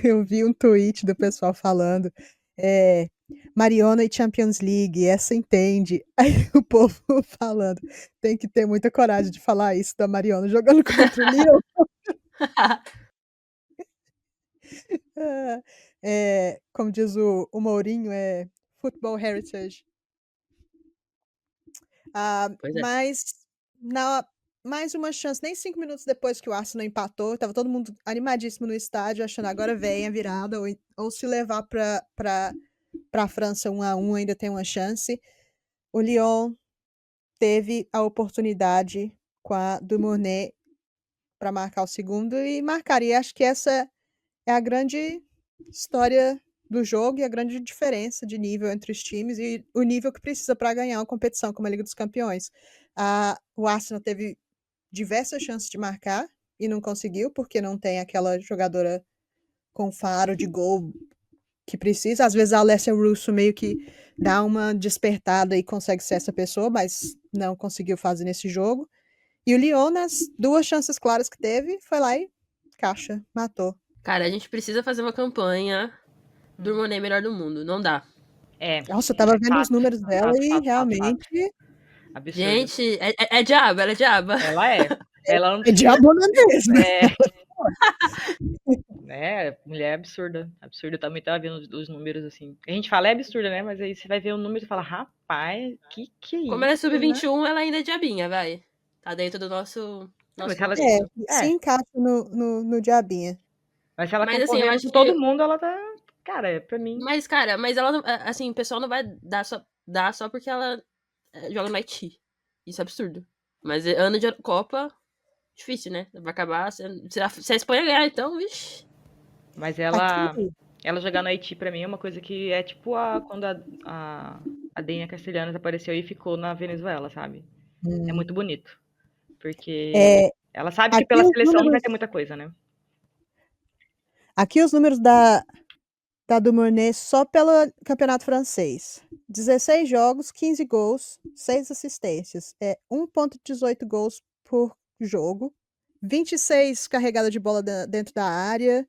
A: Eu vi um tweet do pessoal falando, Mariona e Champions League, essa entende. Aí o povo falando, tem que ter muita coragem de falar isso da Mariona jogando contra o Lyon. Como diz o Mourinho, é Football Heritage.
B: Pois é.
A: Mas mais uma chance, nem 5 minutos depois que o Arsenal empatou, tava todo mundo animadíssimo no estádio, achando agora vem a virada, ou se levar para a França 1-1 ainda tem uma chance. O Lyon teve a oportunidade com a Dumournet para marcar o segundo e marcaria. Acho que essa é a grande história do jogo e a grande diferença de nível entre os times e o nível que precisa para ganhar uma competição como a Liga dos Campeões. O Arsenal teve diversas chances de marcar e não conseguiu, porque não tem aquela jogadora com faro de gol que precisa. Às vezes a Alessia Russo meio que dá uma despertada e consegue ser essa pessoa, mas não conseguiu fazer nesse jogo. E o Lyon, nas 2 chances claras que teve, foi lá e caixa, matou.
B: Cara, a gente precisa fazer uma campanha do Monet melhor do mundo. Não dá.
A: Nossa, eu tava vendo os
C: Fato,
A: números dela
C: fato,
A: e
C: fato, fato, fato.
A: realmente
C: Absurdo.
B: Gente, é diaba, ela é diaba.
C: Ela é. Ela não
A: é
C: precisa.
A: diabona mesmo.
C: Mulher absurda. Absurda. Eu também tava vendo os números assim. A gente fala é absurda, né? Mas aí você vai ver o número e fala, rapaz, que é isso?
B: Como ela é
C: Né?
B: sub-21, ela ainda é diabinha, vai. Tá dentro do nosso
C: Mas ela,
B: contexto.
A: Se encaixa no diabinha.
C: mas se ela
B: Mas assim, eu
C: concorrendo
B: acho
C: com todo
B: que.
C: mundo, ela tá. Cara, pra mim.
B: Mas, cara, mas ela não. Assim, o pessoal não vai dar só porque ela joga no Haiti. Isso é absurdo. Mas ano de Copa, difícil, né? Vai acabar. Se a Espanha ganhar, então, vixi.
C: Mas
A: Aqui,
C: ela jogar no Haiti pra mim é uma coisa que é tipo quando a Denia Castelhanos apareceu e ficou na Venezuela, sabe? É muito bonito. Porque
A: é,
C: ela sabe que
A: aqui
C: pela
A: os
C: seleção não vai
A: números,
C: ter muita coisa, né?
A: aqui os números da Dumournet só pelo campeonato francês. 16 jogos, 15 gols, 6 assistências. 1,18 gols por jogo. 26 carregadas de bola dentro da área.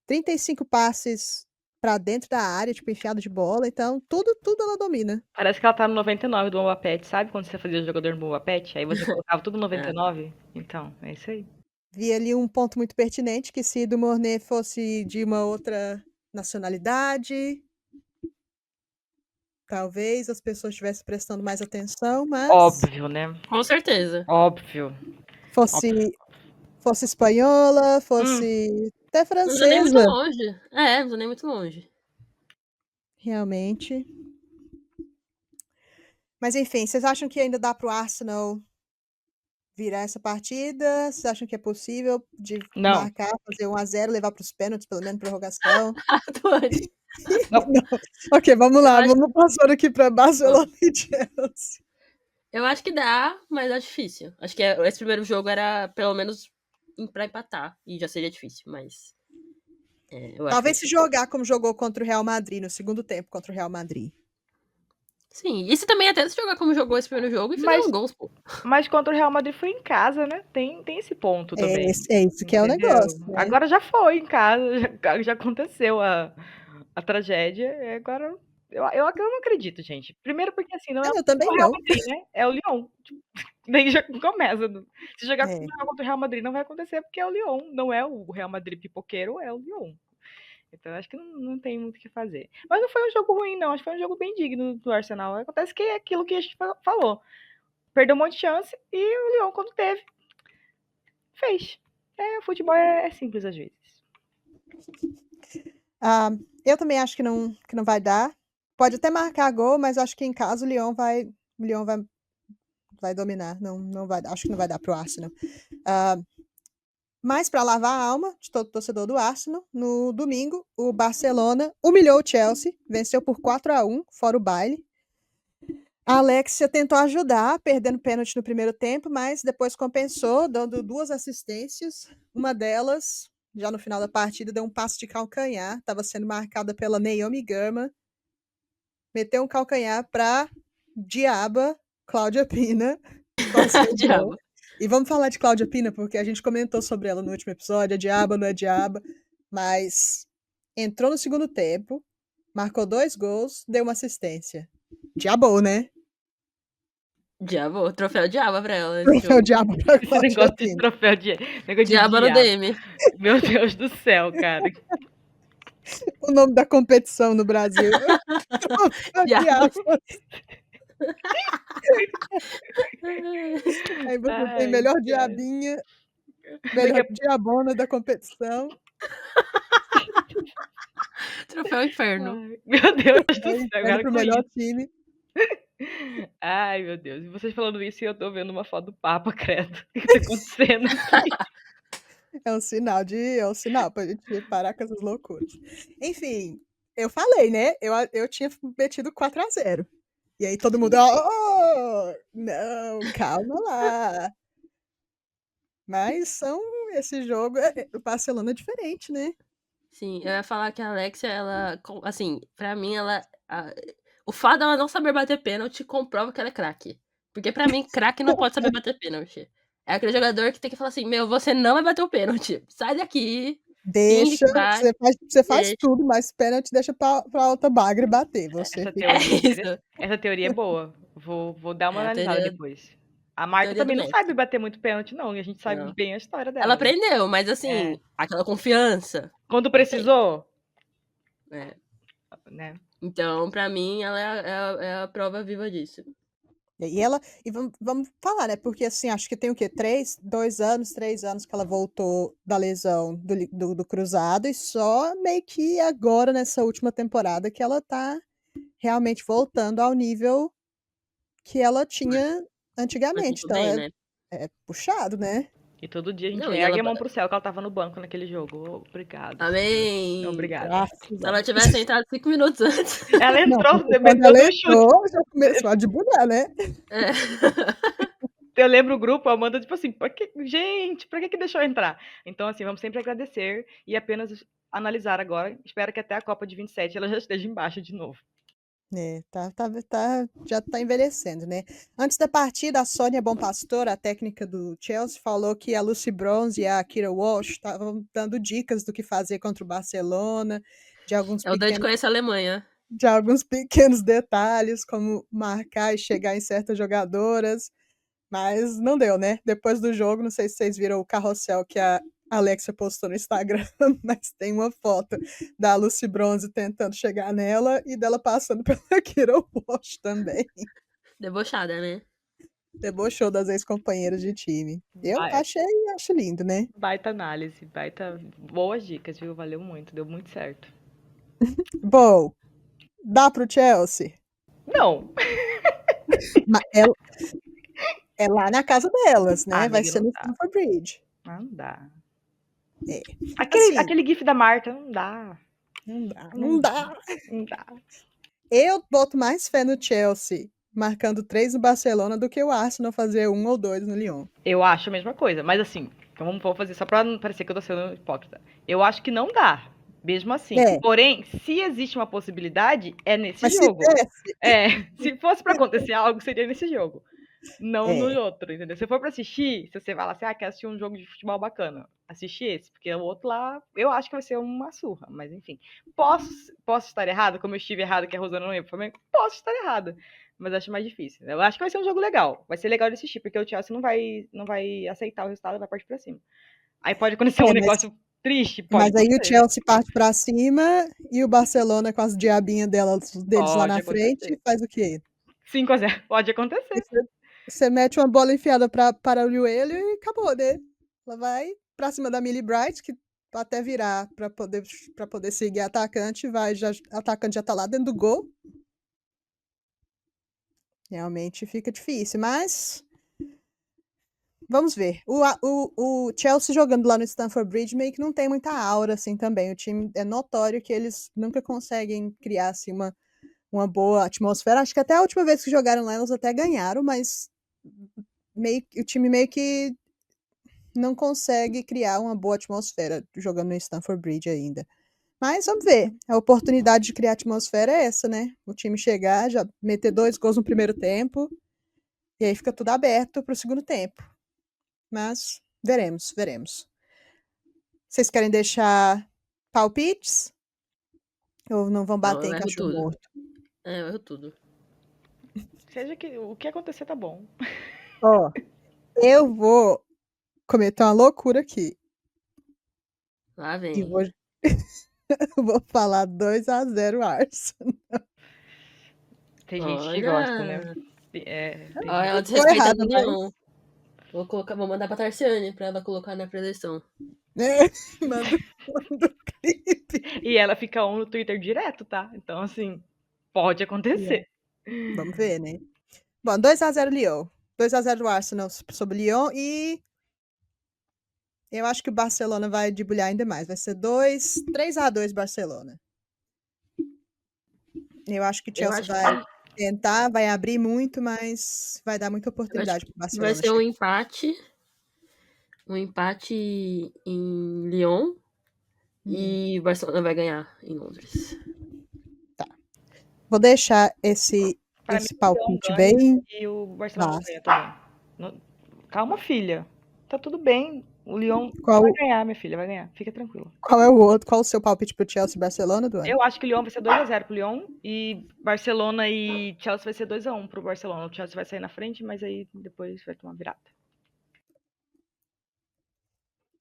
A: 35 passes pra dentro da área, tipo, enfiado de bola. Então, tudo ela domina.
C: Parece que ela tá no 99 do Bomba Pet, sabe? Quando você fazia o jogador no Bomba Pet, aí você colocava tudo no
B: É.
C: 99. Então, é isso aí.
A: Vi ali um ponto muito pertinente, que se Dumornay fosse de uma outra nacionalidade, talvez as pessoas estivessem prestando mais atenção, mas
C: Óbvio, né?
B: Com certeza.
C: Óbvio.
A: fosse espanhola, fosse até
B: Não tô nem muito
A: francesa,
B: longe. Não tô nem muito longe.
A: realmente. Mas enfim, vocês acham que ainda dá pro Arsenal virar essa partida? Vocês acham que é possível de
C: Não.
A: marcar, fazer 1-0, levar para os pênaltis, pelo menos prorrogação?
B: Adorei.
C: Não.
A: Ok, vamos lá,
B: Eu acho-
A: vamos passando aqui para Barcelona e Chelsea.
B: Eu acho que dá, mas é difícil. Acho que esse primeiro jogo era pelo menos pra empatar. E já seria difícil, mas. Eu acho
A: Talvez
B: que.
A: se jogar como jogou contra o Real Madrid, no segundo tempo contra o Real Madrid.
B: Sim, e se também até se jogar como jogou esse primeiro jogo e fizer
C: Mas-
B: uns gols, pô.
C: Mas contra o Real Madrid foi em casa, né? Tem esse ponto também.
A: É isso que é o
C: entendeu?
A: negócio, né?
C: Agora já foi em casa, já aconteceu a tragédia. E agora. Eu não acredito, gente. Primeiro porque assim, não é
A: Eu também
C: o Real
A: não.
C: Madrid, né? É o Lyon. Daí já começa. Se jogar
A: É.
C: contra o Real Madrid não vai acontecer porque é o Lyon. Não é o Real Madrid pipoqueiro, é o Lyon. Então acho que não tem muito o que fazer. Mas não foi um jogo ruim, não. Acho que foi um jogo bem digno do Arsenal. Acontece que é aquilo que a gente falou. Perdeu um monte de chance e o Lyon, quando teve, fez. O futebol é simples às vezes.
A: Eu também acho que não vai dar. Pode até marcar gol, mas acho que em casa o Lyon vai dominar. Não vai, acho que não vai dar pro Arsenal. Mas para lavar a alma de todo torcedor do Arsenal, no domingo, o Barcelona humilhou o Chelsea, venceu por 4-1, fora o baile. A Alexia tentou ajudar, perdendo pênalti no primeiro tempo, mas depois compensou, dando 2 assistências. Uma delas, já no final da partida, deu um passe de calcanhar, estava sendo marcada pela Naomi Gurman. Meteu um calcanhar para Diaba, Cláudia Pina.
B: Diabo.
A: E vamos falar de Cláudia Pina, porque a gente comentou sobre ela no último episódio, a Diaba não é Diaba, mas entrou no segundo tempo, marcou 2 gols, deu uma assistência. Diabou, né?
B: Diabo, troféu diabo pra ela.
A: Troféu Diaba pra
C: Esse
A: Cláudia
C: negócio de
A: Pina.
C: troféu de. Negócio de
B: Diabo no DM.
C: Meu Deus do céu, cara.
A: O nome da competição no Brasil. Troféu
B: Diabo.
A: Diaba. Aí você tem melhor diabinha, melhor diabona da competição.
B: Troféu inferno.
C: Ai, meu Deus do céu, agora
A: Pro
C: com
A: melhor
C: isso.
A: time.
C: Ai, meu Deus. E vocês falando isso e eu tô vendo uma foto do Papa, credo. O que tá acontecendo aqui?
A: É um sinal pra gente parar com essas loucuras. Enfim, eu falei, né? Eu tinha metido 4-0. E aí todo mundo, não, calma lá. Mas esse jogo, o Barcelona é diferente, né?
B: Sim, eu ia falar que a Alexia, ela, assim, pra mim, o fato dela não saber bater pênalti comprova que ela é craque. Porque pra mim, craque não pode saber bater pênalti. É aquele jogador que tem que falar assim, meu, você não vai bater o pênalti. Sai daqui.
A: Deixa,
B: vai,
A: você faz
B: deixa.
A: tudo, mas pênalti deixa pra outra bagre bater. Você
C: Essa teoria é boa. Vou dar uma
B: É a
C: analisada
B: teoria-
C: depois. A Marta
B: teoria do
C: também não
B: Messi.
C: sabe bater muito pênalti, não. E a gente sabe
B: Não.
C: bem a história dela.
B: Ela
C: né?
B: aprendeu, mas assim, aquela confiança.
C: Quando precisou,
B: É.
C: né?
B: Então, pra mim, ela é a prova viva disso.
A: E vamos falar, né? Porque assim, acho que tem o quê? 3 anos que ela voltou da lesão do cruzado, e só meio que agora, nessa última temporada, que ela tá realmente voltando ao nível que ela tinha
B: Mas
A: antigamente.
B: muito
A: Então
B: bem, né?
A: é puxado, né?
C: E todo dia a gente
B: Não, e
C: ergue
B: ela.
C: a mão pro céu que ela tava no banco naquele jogo. Obrigado.
B: Amém!
C: Obrigada.
A: Graças
B: Se
A: a
B: ela
A: Deus.
B: tivesse entrado 5 minutos antes.
C: Ela
A: Não,
C: entrou,
A: porque quando
C: meteu
A: ela
C: dois chutes.
A: entrou, já começou a debugar, né?
B: É.
C: Eu lembro o grupo, a Amanda, tipo assim, gente, pra que deixou eu entrar? Então, assim, vamos sempre agradecer e apenas analisar agora. Espero que até a Copa de 27 ela já esteja embaixo de novo.
A: Já tá envelhecendo, né? Antes da partida, a Sônia Bonpastor, a técnica do Chelsea, falou que a Lucy Bronze e a Kira Walsh estavam dando dicas do que fazer contra o Barcelona, de alguns
B: É o Dante
A: pequenos,
B: conhece a Alemanha.
A: de alguns pequenos detalhes, como marcar e chegar em certas jogadoras, mas não deu, né? Depois do jogo, não sei se vocês viram o carrossel que a Alexia postou no Instagram, mas tem uma foto da Lucy Bronze tentando chegar nela e dela passando pela Kira Walsh também.
B: Debochada, né?
A: Debochou das ex-companheiras de time. Eu
C: Ba-
A: acho lindo, né?
C: Baita análise, baita. Boas dicas, viu? Valeu muito, deu muito certo.
A: Bom, dá pro Chelsea?
C: Não,
A: É lá na casa delas,
C: ah,
A: né? Vai
C: amiga,
A: ser
C: não
A: no
C: dá.
A: Stamford Bridge.
C: Não dá.
A: É.
C: Aquele,
A: Assim,
C: aquele gif da Marta, não dá.
A: não dá,
C: Não
A: não
C: dá,
A: dá.
C: não dá.
A: Eu boto mais fé no Chelsea marcando 3 no Barcelona do que o Arsenal fazer 1 ou 2 no Lyon.
C: Eu acho a mesma coisa, mas assim, então vamos fazer só pra não parecer que eu tô sendo hipócrita. Eu acho que não dá, mesmo assim.
A: É,
C: Porém, se existe uma possibilidade, é nesse
A: mas se
C: jogo.
A: desse,
C: É, se fosse pra acontecer algo, seria nesse jogo. Não no
A: é.
C: outro, entendeu? Se for pra assistir, se você vai lá assim, quer assistir um jogo de futebol bacana, assiste esse, porque o outro lá, eu acho que vai ser uma surra, mas enfim. Posso estar errado, como eu estive errado que a Rosana não ia pro Flamengo? Posso estar errada, mas acho mais difícil. Eu acho que vai ser um jogo legal, vai ser legal de assistir, porque o Chelsea não vai aceitar o resultado, vai partir pra cima. Aí pode acontecer um
A: É,
C: negócio triste, pode
A: mas aí o
C: acontecer.
A: Chelsea parte pra cima e o Barcelona com as diabinhas deles lá
C: Pode
A: na frente
C: acontecer.
A: faz o quê?
C: 5-0, pode acontecer.
A: Você mete uma bola enfiada para o joelho e acabou, né? Ela vai pra cima da Millie Bright, que até virar para poder seguir a atacante, a atacante já tá lá dentro do gol. Realmente fica difícil, mas vamos ver. O Chelsea jogando lá no Stamford Bridge meio que não tem muita aura assim também. O time é notório que eles nunca conseguem criar assim uma boa atmosfera. Acho que até a última vez que jogaram lá eles até ganharam, mas o time meio que não consegue criar uma boa atmosfera jogando no Stamford Bridge ainda. Mas vamos ver. A oportunidade de criar atmosfera é essa, né? O time chegar, já meter 2 gols no primeiro tempo, e aí fica tudo aberto para o segundo tempo. Mas veremos, veremos. Vocês querem deixar palpites? Ou não vão
B: Não,
A: bater
B: eu
A: em
B: erro
A: cachorro
B: tudo.
A: morto?
B: Eu erro tudo.
C: Seja que o que acontecer tá bom.
A: Ó, eu vou cometer uma loucura aqui.
B: Lá
A: E
B: vem.
A: vou falar 2-0 Arsenal.
C: Tem gente que gosta, né?
B: Olha.
C: Tem
B: Ó,
C: gente.
B: ela
A: Tô
B: desrespeitando
A: errada,
B: o
A: mas.
B: Leão. Vou mandar pra Tarciane pra ela colocar na preleção.
A: É, manda o clipe.
C: E ela fica on no Twitter direto, tá? Então, assim, pode acontecer.
A: Vamos ver, né? Bom, 2-0 Lyon. 2-0 Arsenal sobre Lyon e eu acho que o Barcelona vai debulhar ainda mais. Vai ser 3-2 Barcelona. Eu acho que o
B: Eu
A: Chelsea
B: acho
A: vai tentar, vai abrir muito, mas vai dar muita
B: Eu acho
A: oportunidade para o
B: que vai
A: Barcelona
B: ser um
A: chegar.
B: empate. Um empate em Lyon.
A: Hum,
B: E o Barcelona vai ganhar em Londres.
A: tá. Vou deixar
C: Pra mim,
A: esse
C: o Leão
A: palpite
C: ganha
A: bem
C: e o Barcelona
A: vasto.
C: ganha também. Calma, filha. Tá tudo bem. O Lyon vai
A: Qual,
C: ganhar, minha filha, vai ganhar. Fica tranquila.
A: qual é o outro? Qual o seu palpite para o Chelsea e Barcelona, Duane?
C: Eu acho que o Lyon vai ser 2-0 pro Lyon e Barcelona e Chelsea vai ser 2-1 pro Barcelona. O Chelsea vai sair na frente, mas aí depois vai tomar virada.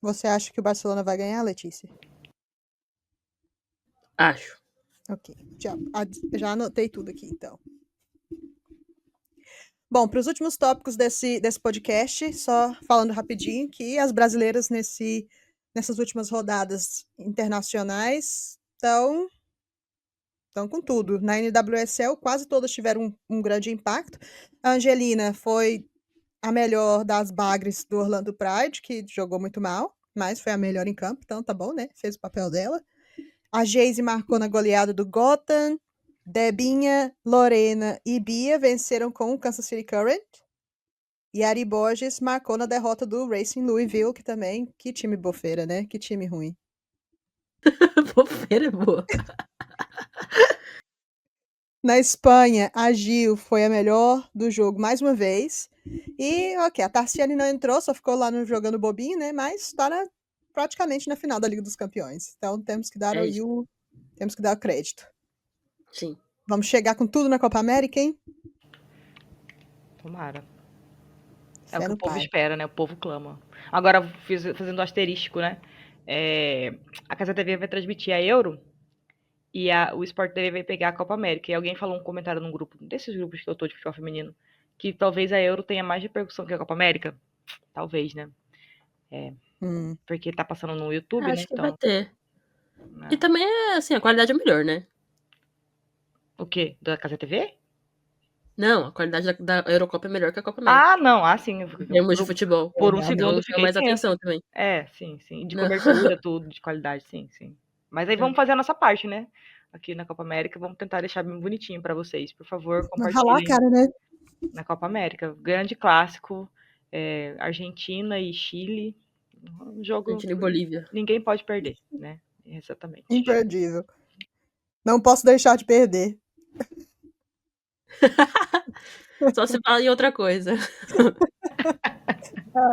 A: Você acha que o Barcelona vai ganhar, Letícia?
B: Acho.
A: Ok. Já anotei tudo aqui, então. Bom, para os últimos tópicos desse podcast, só falando rapidinho que as brasileiras nessas últimas rodadas internacionais estão com tudo. Na NWSL, quase todas tiveram um grande impacto. A Angelina foi a melhor das bagres do Orlando Pride, que jogou muito mal, mas foi a melhor em campo, então tá bom, né? Fez o papel dela. A Geise marcou na goleada do Gotham. Debinha, Lorena e Bia venceram com o Kansas City Current. E Ari Borges marcou na derrota do Racing Louisville, que também, que time bofeira, né? Que time ruim.
B: Bofeira é boa.
A: Na Espanha, a Gil foi a melhor do jogo mais uma vez. E, ok, a Tarciane não entrou, só ficou lá no, jogando bobinho, né? Mas está praticamente na final da Liga dos Campeões. Então temos que dar
B: É isso.
A: temos que dar o crédito.
B: Sim.
A: Vamos chegar com tudo na Copa América, hein?
C: Tomara. É
A: Fé
C: o que
A: no
C: o povo
A: pai.
C: espera, né? O povo clama. Agora, fazendo um asterístico, né? A Casa TV vai transmitir a Euro e o Sport TV vai pegar a Copa América. E alguém falou um comentário num grupo, desses grupos que eu tô de futebol feminino, que talvez a Euro tenha mais repercussão que a Copa América. Talvez, né? Porque tá passando no YouTube, né?
B: Acho que vai
C: Então,
B: ter.
C: né?
B: E também é assim, a qualidade é melhor, né?
C: O quê? Da Casa TV?
B: Não, a qualidade da Eurocopa é melhor que a Copa América.
C: Ah, não. Ah, sim.
B: Em termos de futebol.
C: Por um
A: Realmente.
C: segundo
B: Então
C: eu
B: chama
C: fiquei
B: mais
C: tensa.
B: atenção também.
C: Sim, sim. De
B: Não.
C: cobertura, tudo, de qualidade, sim, sim. Mas aí vamos fazer a nossa parte, né? Aqui na Copa América, vamos tentar deixar bem bonitinho pra vocês. Por favor,
A: Mas ralar a
C: compartilhem
A: cara, né?
C: na Copa América. Grande clássico, Argentina e Chile. Um jogo
B: Argentina e Bolívia.
C: ninguém pode perder, né? Exatamente.
A: Imperdível. Não posso deixar de perder.
B: Só se fala em outra coisa.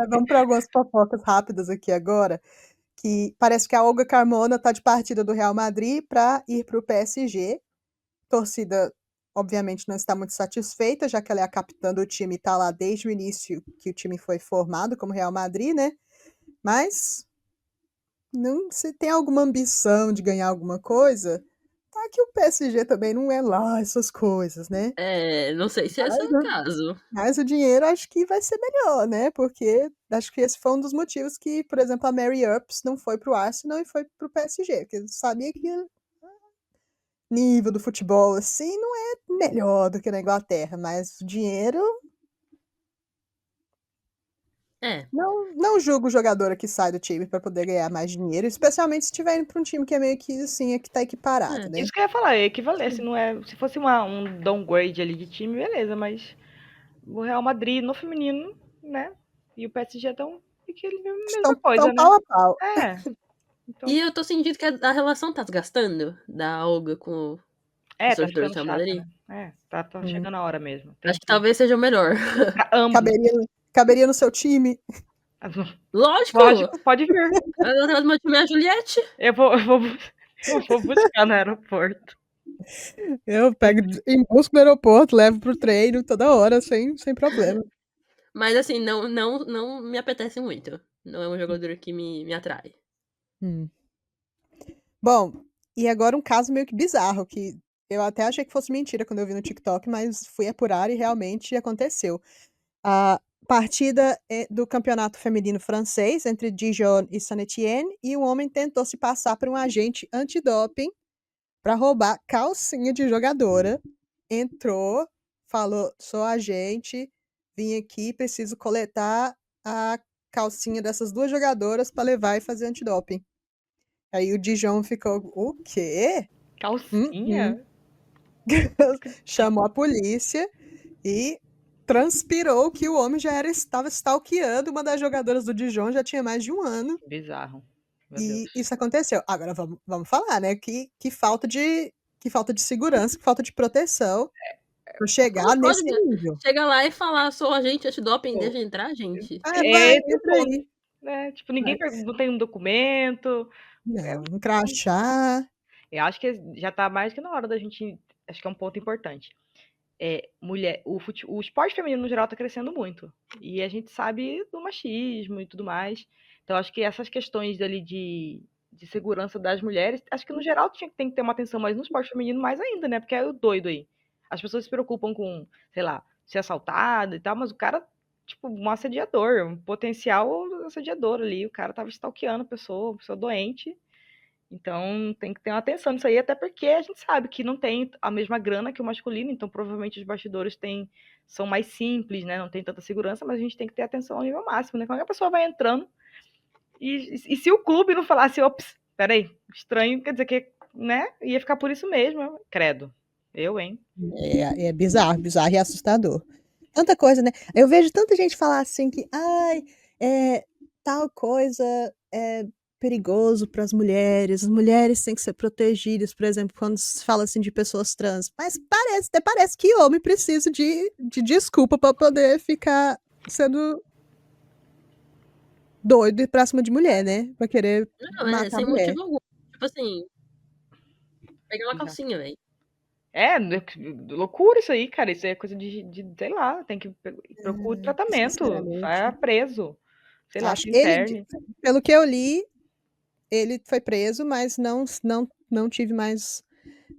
A: Vamos para algumas fofocas rápidas aqui agora. Que parece que a Olga Carmona está de partida do Real Madrid para ir para o PSG. Torcida, obviamente, não está muito satisfeita, já que ela é a capitã do time e está lá desde o início que o time foi formado como Real Madrid, né? Mas não se tem alguma ambição de ganhar alguma coisa, tá que o PSG também não é lá essas coisas, né?
B: Não sei se esse é o caso.
A: Mas o dinheiro acho que vai ser melhor, né? Porque acho que esse foi um dos motivos que, por exemplo, a Mary Earps não foi pro Arsenal e foi pro PSG, porque sabia que o nível do futebol assim não é melhor do que na Inglaterra, mas o dinheiro não julgo o jogador que sai do time para poder ganhar mais dinheiro, especialmente se estiver indo para um time que é meio que assim, que tá equiparado, né?
C: Isso que eu ia falar, equivalesse, não é? Se fosse um downgrade ali de time, beleza, mas o Real Madrid no feminino, né? E o PSG estão mesma coisa,
A: Tão
C: né?
A: pau a pau.
C: Então,
B: E eu tô sentindo que a relação tá desgastando da Olga com os
C: tá
B: torcedores
C: ficando
B: do Real
C: chata,
B: Madrid.
C: né? Tá chegando a hora mesmo. Tem
B: Acho que talvez seja o melhor.
C: pra ambos.
A: Caberia no seu time.
B: Lógico!
C: Lógico, pode vir.
B: Atrás do meu time é a Juliette.
C: Eu vou buscar no aeroporto.
A: Eu pego em busca do aeroporto, levo pro treino toda hora, sem problema.
B: Mas assim, não me apetece muito. Não é um jogador que me atrai.
A: Bom, e agora um caso meio que bizarro, que eu até achei que fosse mentira quando eu vi no TikTok, mas fui apurar e realmente aconteceu. A partida do campeonato feminino francês entre Dijon e Saint-Étienne, e um homem tentou se passar por um agente antidoping para roubar calcinha de jogadora. Entrou, falou: sou agente, vim aqui, preciso coletar a calcinha dessas duas jogadoras para levar e fazer antidoping. Aí o Dijon ficou: o quê?
C: Calcinha?
A: Chamou a polícia e transpirou que o homem estava stalkeando uma das jogadoras do Dijon, já tinha mais de um ano.
C: Bizarro. Meu
A: E
C: Deus.
A: isso aconteceu. Agora vamos falar, né? Que falta de segurança, que falta de proteção para chegar nesse nível.
B: Chega lá e falar, sou agente antidoping, deixa entrar, gente.
A: Vai, entra aí.
C: Tipo, ninguém não tem um documento.
A: Não, um crachá.
C: Eu acho que já tá mais que na hora da gente. Acho que é um ponto importante. O esporte feminino no geral tá crescendo muito. E a gente sabe do machismo e tudo mais. Então, acho que essas questões ali de segurança das mulheres, acho que no geral tem que ter uma atenção mais no esporte feminino mais ainda, né? Porque é o doido aí. As pessoas se preocupam com, sei lá, ser assaltado e tal, mas o cara, tipo, um assediador, um potencial assediador ali. O cara tava stalkeando a pessoa doente. Então tem que ter uma atenção nisso aí, até porque a gente sabe que não tem a mesma grana que o masculino, então provavelmente os bastidores são mais simples, né? Não tem tanta segurança, mas a gente tem que ter atenção ao nível máximo, né? Quando a pessoa vai entrando e se o clube não falasse, ops, peraí, estranho, quer dizer que, né? Ia ficar por isso mesmo, credo. Hein?
A: É bizarro e assustador. Tanta coisa, né? Eu vejo tanta gente falar assim que, tal coisa perigoso para as mulheres têm que ser protegidas, por exemplo, quando se fala assim de pessoas trans. Mas até parece que homem precisa de desculpa para poder ficar sendo doido e pra cima de mulher, né? Pra querer
B: Não,
A: matar a
B: sem
A: mulher.
B: motivo algum. Tipo assim, pegar uma
C: Exato.
B: calcinha, velho.
C: Loucura isso aí, cara. Isso é coisa de sei lá, tem que procure tratamento,
A: Sinceramente.
C: vai preso. Sei lá,
A: Acho
C: se
A: ele,
C: interne.
A: pelo que eu li, ele foi preso, mas não tive mais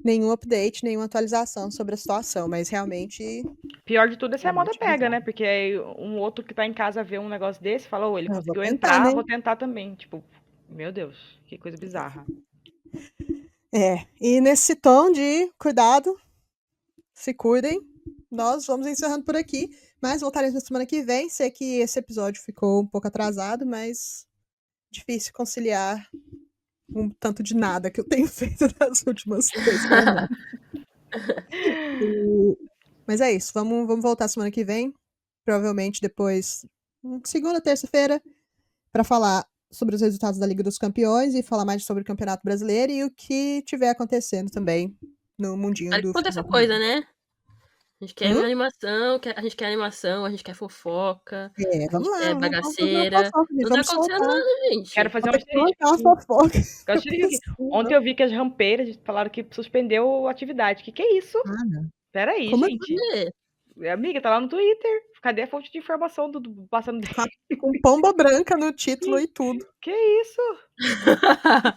A: nenhum update, nenhuma atualização sobre a situação, mas realmente
C: Pior de tudo é se a moda
A: realmente
C: pega,
A: bizarro.
C: né? Porque aí um outro que tá em casa vê um negócio desse, fala, ô, ele
A: Ah, vou
C: conseguiu
A: tentar,
C: entrar,
A: né?
C: vou tentar também. Tipo, meu Deus, que coisa bizarra.
A: E nesse tom de cuidado, se cuidem, nós vamos encerrando por aqui, mas voltaremos na semana que vem. Sei que esse episódio ficou um pouco atrasado, mas difícil conciliar um tanto de nada que eu tenho feito nas últimas 2 semanas. Mas é isso, vamos voltar semana que vem, provavelmente depois, segunda, terça-feira, para falar sobre os resultados da Liga dos Campeões e falar mais sobre o Campeonato Brasileiro e o que tiver acontecendo também no mundinho
B: Para que
A: do
B: aconteça
A: futebol.
B: coisa, né? A gente quer animação, a gente quer animação, a gente quer fofoca, a
A: Vamos
B: gente
A: lá,
B: quer
A: vamos fazer uma
B: bagaceira.
A: fofoca, gente.
B: Não tá
A: Vamos
B: acontecendo
A: soltar.
B: nada, gente.
C: Quero fazer
A: Vamos
C: um
A: ter que plantar uma
C: estereótipo.
A: fofoca.
C: Quero estereótipo aqui. Ontem eu vi que as rampeiras falaram que suspendeu a atividade. Que é isso?
A: Ah, não.
C: Peraí,
A: Como
C: gente.
B: É.
C: Amiga, tá lá no Twitter. Cadê a fonte de informação do passando dele?
A: com pomba branca no título e tudo.
C: Que isso?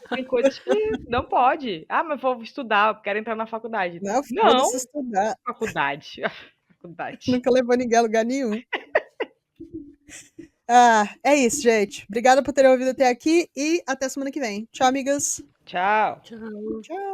C: Tem coisas que não pode. Ah, mas vou estudar, quero entrar na faculdade.
A: Não,
C: Não,
A: foda-se estudar.
C: faculdade. Faculdade.
A: Nunca levou ninguém a lugar nenhum. É isso, gente. Obrigada por terem ouvido até aqui e até semana que vem. Tchau, amigas.
C: Tchau.
B: Tchau.
A: Tchau.